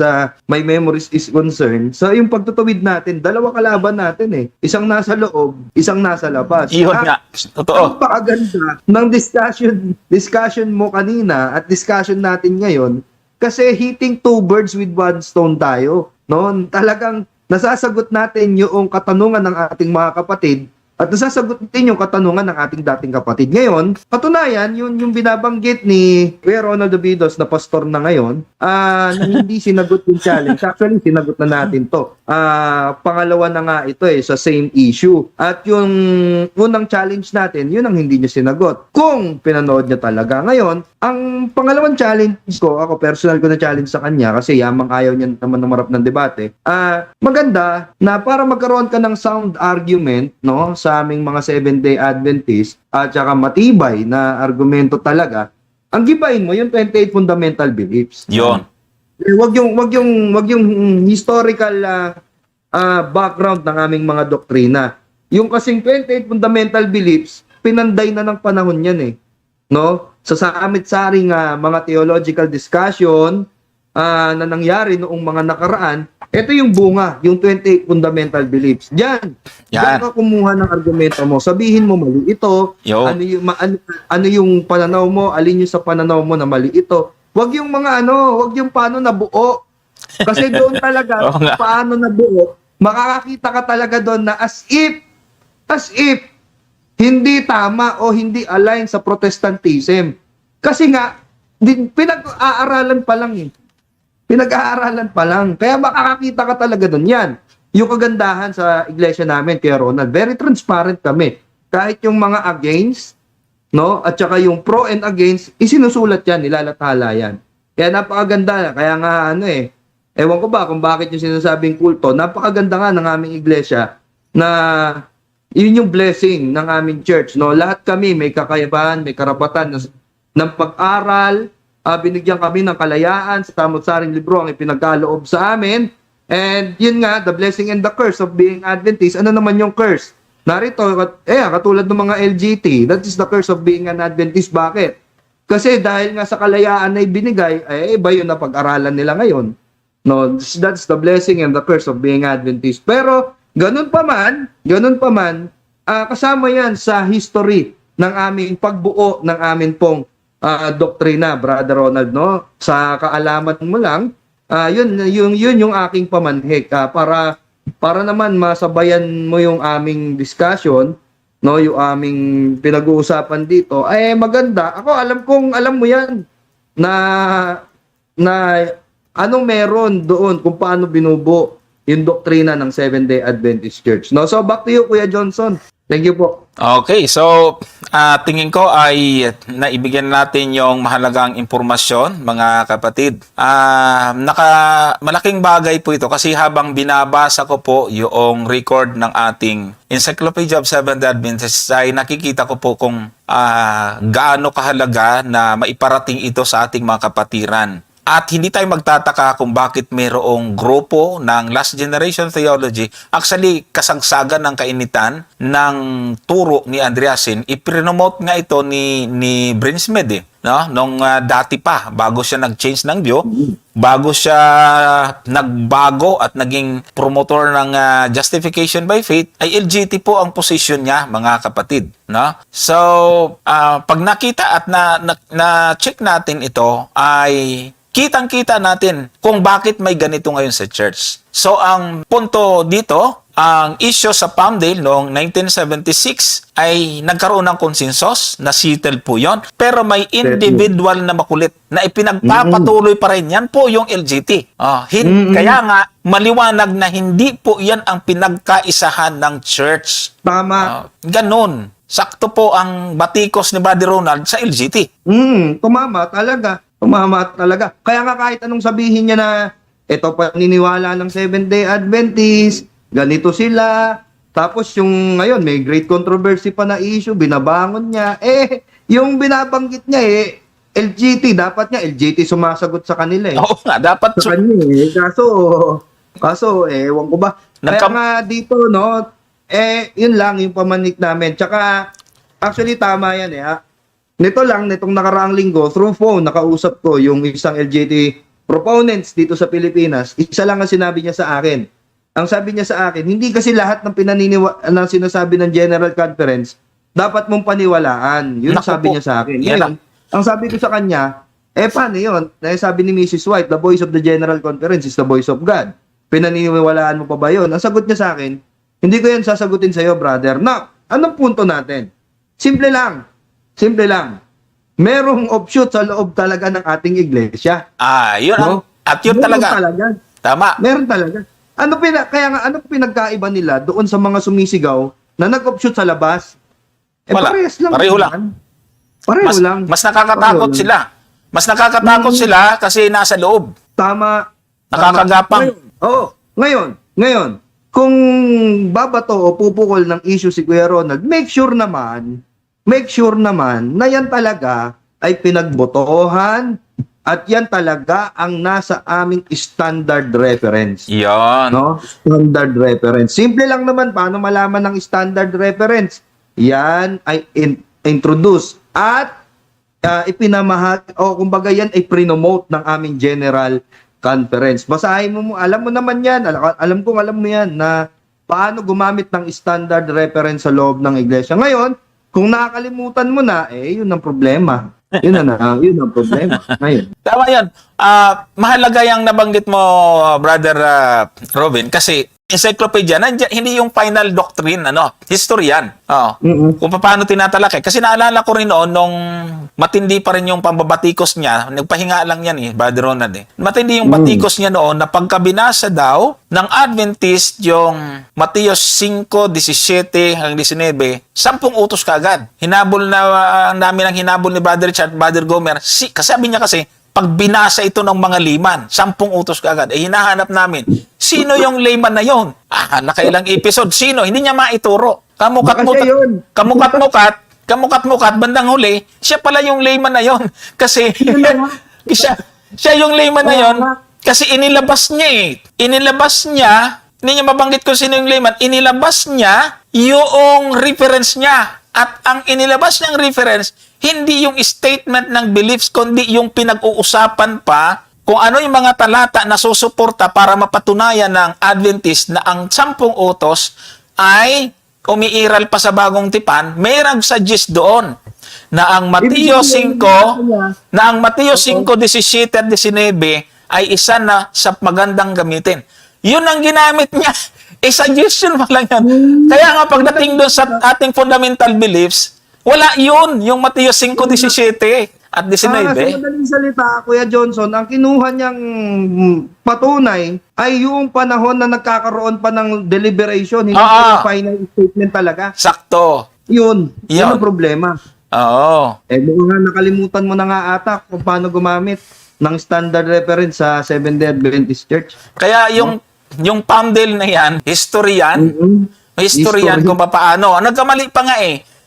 my memories is concerned, so yung pagtutuwid natin, dalawa kalaban natin eh. Isang nasa loob, isang nasa labas. Iyon nga. Totoo. Ang pakaganda ng discussion mo kanina at discussion natin ngayon kasi hitting two birds with one stone tayo. No? Talagang nasasagot natin yung katanungan ng ating mga kapatid at nasasagot din yung katanungan ng ating dating kapatid. Ngayon, katunayan, yung binabanggit ni Kuya Ronald Obidos na pastor na ngayon, na hindi sinagot yung challenge. Actually, sinagot na natin to. Pangalawa na nga ito sa same issue. At yung unang challenge natin, yun ang hindi niya sinagot. Kung pinanood niya talaga. Ngayon, ang pangalawang challenge ko, ako personal ko na challenge sa kanya kasi yamang ayaw niya naman umarap ng debate. Maganda na para magkaroon ka ng sound argument, no, sa aming mga Seventh-day Adventist at saka matibay na argumento talaga, ang gibain mo yung 28 fundamental beliefs. Yun. Wag yung historical background ng aming mga doktrina. Yung kasing 28 fundamental beliefs, pinanday na ng panahon yan eh. No? Sa amit-saring mga theological discussion na nangyari noong mga nakaraan, ito yung bunga, yung 28 fundamental beliefs. Diyan ka kumuha ng argumento mo. Sabihin mo mali ito, Yo. ano yung pananaw mo, alin yung sa pananaw mo na mali ito. Wag yung mga wag yung paano nabuo. Kasi doon talaga, Oo nga. paano nabuo, makakakita ka talaga doon na as if, hindi tama o hindi align sa Protestantism. Kasi nga, pinag-aaralan pa lang eh. Pinag-aaralan pa lang. Kaya makakakita ka talaga doon. Yan. Yung kagandahan sa iglesia namin, kaya Ronald, very transparent kami. Kahit yung mga against, no, at saka yung pro and against, isinusulat yan, nilalathala yan. Kaya napakaganda. Kaya nga ewan ko ba kung bakit yung sinasabing kulto, napakaganda nga ng aming iglesia na yun yung blessing ng aming church. No? Lahat kami may kakayaban, may karapatan ng pag-aral, binigyan kami ng kalayaan sa tamot-saring libro ang ipinagkaloob sa amin. And yun nga, the blessing and the curse of being Adventist. Ano naman yung curse? Narito, katulad ng mga LGT, that is the curse of being an Adventist. Bakit? Kasi dahil nga sa kalayaan na ibinigay, iba yun na pag-aralan nila ngayon. No, that's the blessing and the curse of being Adventist. Pero, ganun pa man, kasama yan sa history ng aming pagbuo ng aming pong doktrina, Brother Ronald, no? Sa kaalaman mo lang, yun yung aking pamanhik para naman masabayan mo yung aming discussion, no, yung aming pinag-uusapan dito. Maganda. Ako alam mo yan na anong meron doon kung paano binubuo yung doktrina ng Seventh-day Adventist Church. No, so back to you, Kuya Johnson. Thank you po. Okay, so tingin ko ay naibigyan natin yung mahalagang impormasyon, mga kapatid. Malaking bagay po ito kasi habang binabasa ko po yung record ng ating Encyclopedia of Seventh-day Adventists ay nakikita ko po kung gaano kahalaga na maiparating ito sa ating mga kapatiran. At hindi tayo magtataka kung bakit mayroong grupo ng Last Generation Theology, actually kasagsagan ng kainitan ng turo ni Andreasen. I-promote nga ito ni Brinsmed no? Nung dati pa, bago siya nag-change ng view, bago siya nagbago at naging promotor ng justification by faith, ay LGT po ang position niya, mga kapatid. No? So, pag nakita at na-check natin ito, ay kitang-kita natin kung bakit may ganito ngayon sa church. So, ang punto dito, ang issue sa Palmdale noong 1976 ay nagkaroon ng konsensus, na settle po yon. Pero may individual na makulit na ipinagpapatuloy pa rin. Yan po yung LGT. Kaya nga, maliwanag na hindi po yan ang pinagkaisahan ng church. Tama. Ganun. Sakto po ang batikos ni Brother Ronald sa LGT. Tumama talaga. Kaya nga kahit anong sabihin niya na ito paniniwala ng Seventh-day Adventist, ganito sila, tapos yung ngayon may great controversy pa na issue, binabangon niya, yung binabanggit niya LGT, dapat niya LGT sumasagot sa kanila Oo nga, dapat sa kanya kaso ewan ko ba. Kaya nga dito, no, yun lang yung pamanik namin. Tsaka, actually tama yan nitong nakaraang linggo, through phone, nakausap ko yung isang LGT proponents dito sa Pilipinas. Isa lang ang sinabi niya sa akin. Ang sabi niya sa akin, hindi kasi lahat ng ng sinasabi ng General Conference, dapat mong paniwalaan. Yun sabi niya sa akin. Ngayon, ang sabi ko sa kanya, paano yun? Sabi ni Mrs. White, the voice of the General Conference is the voice of God. Pinaniniwalaan mo pa ba yun? Ang sagot niya sa akin, hindi ko yan sasagutin sa'yo, brother. Now, anong punto natin? Simple lang. Merong offshoot sa loob talaga ng ating iglesia. Yun no? At yun talaga. Tama. Meron talaga. Kaya nga, ano pinagkaiba nila doon sa mga sumisigaw na nag-offshoot sa labas? Parehas lang. Pareho lang. Pareho lang. Mas nakakatakot sila. Mas nakakatakot sila kasi nasa loob. Tama. Nakakagapang. Ngayon, kung babato o pupukol ng issue si Kuya Ronald, make sure naman na yan talaga ay pinagbotohan at yan talaga ang nasa aming standard reference. Yan. No? Standard reference. Simple lang naman paano malaman ng standard reference. yan ay introduce at ipinamahagi o kumbaga yan ay prinomote ng aming General Conference. Basahin mo, alam mo naman yan, alam mo yan na paano gumamit ng standard reference sa loob ng iglesia. Ngayon, kung nakakalimutan mo na, yun ang problema. Yun ang problema. Ngayon. Tama yan. Mahalaga yung nabanggit mo, Brother Robin, kasi encyclopedia, hindi yung final doctrine, history yan. Kung paano tinatalakay. Kasi naalala ko rin noon, nung matindi pa rin yung pambabatikos niya, nagpahinga lang yan Brother Ronald Matindi yung batikos niya noon na pagkabinasa daw ng Adventist yung Mateos 5:17 hanggang 19, 10 utos kaagad. Hinabol na namin ang hinabol ni Brother Richard, Brother Gomer. Sabi niya kasi, pag binasa ito ng mga layman, 10 utos kaagad, hinahanap namin, sino yung layman na yon? Nakailang episode, sino? Hindi niya maituro. Kamukat-mukat, bandang huli, siya pala yung layman na yon. Kasi, siya yung layman na yon, kasi inilabas niya hindi niya mabanggit kung sino yung layman, inilabas niya yung reference niya. At ang inilabas niyang reference, hindi yung statement ng beliefs, kundi yung pinag-uusapan pa kung ano yung mga talata na susuporta para mapatunayan ng Adventist na ang 10 utos ay umiiral pa sa bagong tipan. May nag-suggest doon na ang Mateo 5, 17 at 19 ay isa na sa magandang gamitin. Yun ang ginamit niya. Suggestion pa lang yan. Kaya nga pagdating doon sa ating fundamental beliefs, wala yun, yung Mateo 5:17 at 19. Sa madaling salita, Kuya Johnson, ang kinuha niyang patunay ay yung panahon na nagkakaroon pa ng deliberation, hindi yung final statement talaga. Sakto. Yun ang problema. Oo. Mukhang nakalimutan mo na nga ata kung paano gumamit ng standard reference sa Seventh-day Adventist Church. Kaya yung thumbnail na yan, history yan. History yan kung paano. Nagkamali pa nga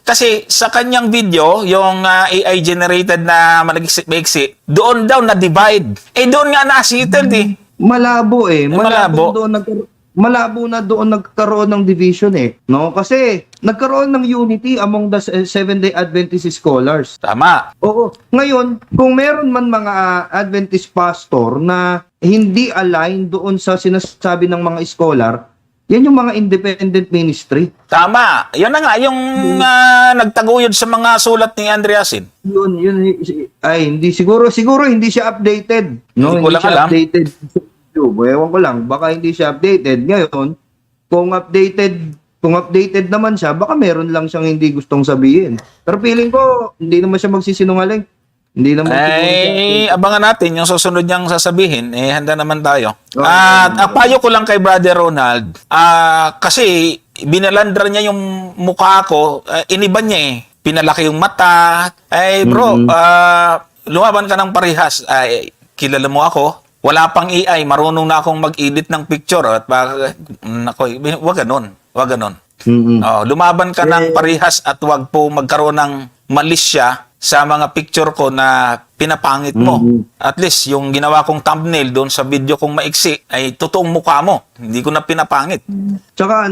Kasi sa kanyang video, yung AI generated na maiksi, doon daw na-divide. Doon nga na-settled Malabo Malabo. Malabo na doon nagkaroon ng division no? Kasi nagkaroon ng unity among the Seventh-day Adventist scholars. Tama. Oo. Ngayon, kung meron man mga Adventist pastor na hindi aligned doon sa sinasabi ng mga scholar, yan yung mga independent ministry. Tama. Yan na nga, yung nagtaguyod sa mga sulat ni Andreasin. Yun ay hindi siguro hindi siya updated. No, Hindi ko lang siya alam. updated. Ewan ko lang, baka hindi siya updated. Ngayon, kung updated naman siya, baka meron lang siyang hindi gustong sabihin. Pero feeling ko, hindi naman siya magsisinungaling. Hindi naman Abangan natin yung susunod niyang sasabihin. Handa naman tayo. At payo ko lang kay Brother Ronald, kasi binalandra niya yung mukha ko, iniba niya pinalaki yung mata. Bro, lumaban ka ng parehas. Kilala mo ako. Wala pang AI, marunong na akong mag-edit ng picture. At wag ganon. Lumaban ka ng parehas at wag po magkaroon ng malisya sa mga picture ko na pinapangit mo. At least, yung ginawa kong thumbnail doon sa video kong maiksi ay totoong mukha mo. Hindi ko na pinapangit. Tsaka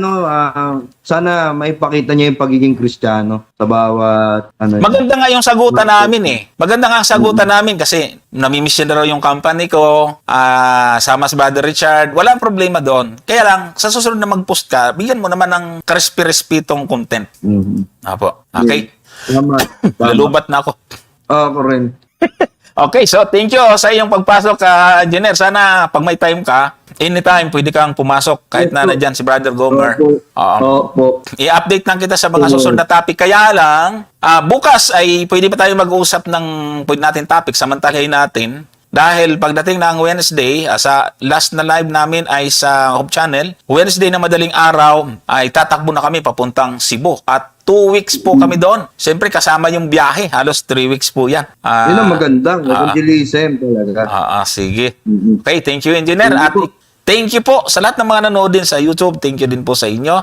sana maipakita niya yung pagiging Kristiyano sa bawat Maganda nga yung sagutan namin Maganda nga ang sagutan namin kasi namimiss niya na raw yung company ko, sama si Brother Richard. Walang problema doon. Kaya lang, sa susunod na mag-post ka, bigyan mo naman ng krispy-respitong content. Apo. Okay? Tama. Lalubat na ako. Ako rin. Okay, so thank you sa iyong pagpasok, Engineer. Sana pag may time ka, anytime pwede kang pumasok kahit na nandyan si Brother Gomer. Opo. I-update lang kita sa mga susunod na topic. Kaya lang, bukas ay pwede pa tayo mag-uusap ng pwede natin topic, samantalahin natin. Dahil pagdating ng Wednesday, sa last na live namin ay sa Hope Channel, Wednesday na madaling araw ay tatakbo na kami papuntang Cebu. At 2 weeks po kami doon. Siyempre kasama yung biyahe, halos 3 weeks po yan. Yun ang magandang evangelism talaga. Sige. Okay, thank you, Engineer. At thank you po sa lahat ng mga nanood din sa YouTube. Thank you din po sa inyo.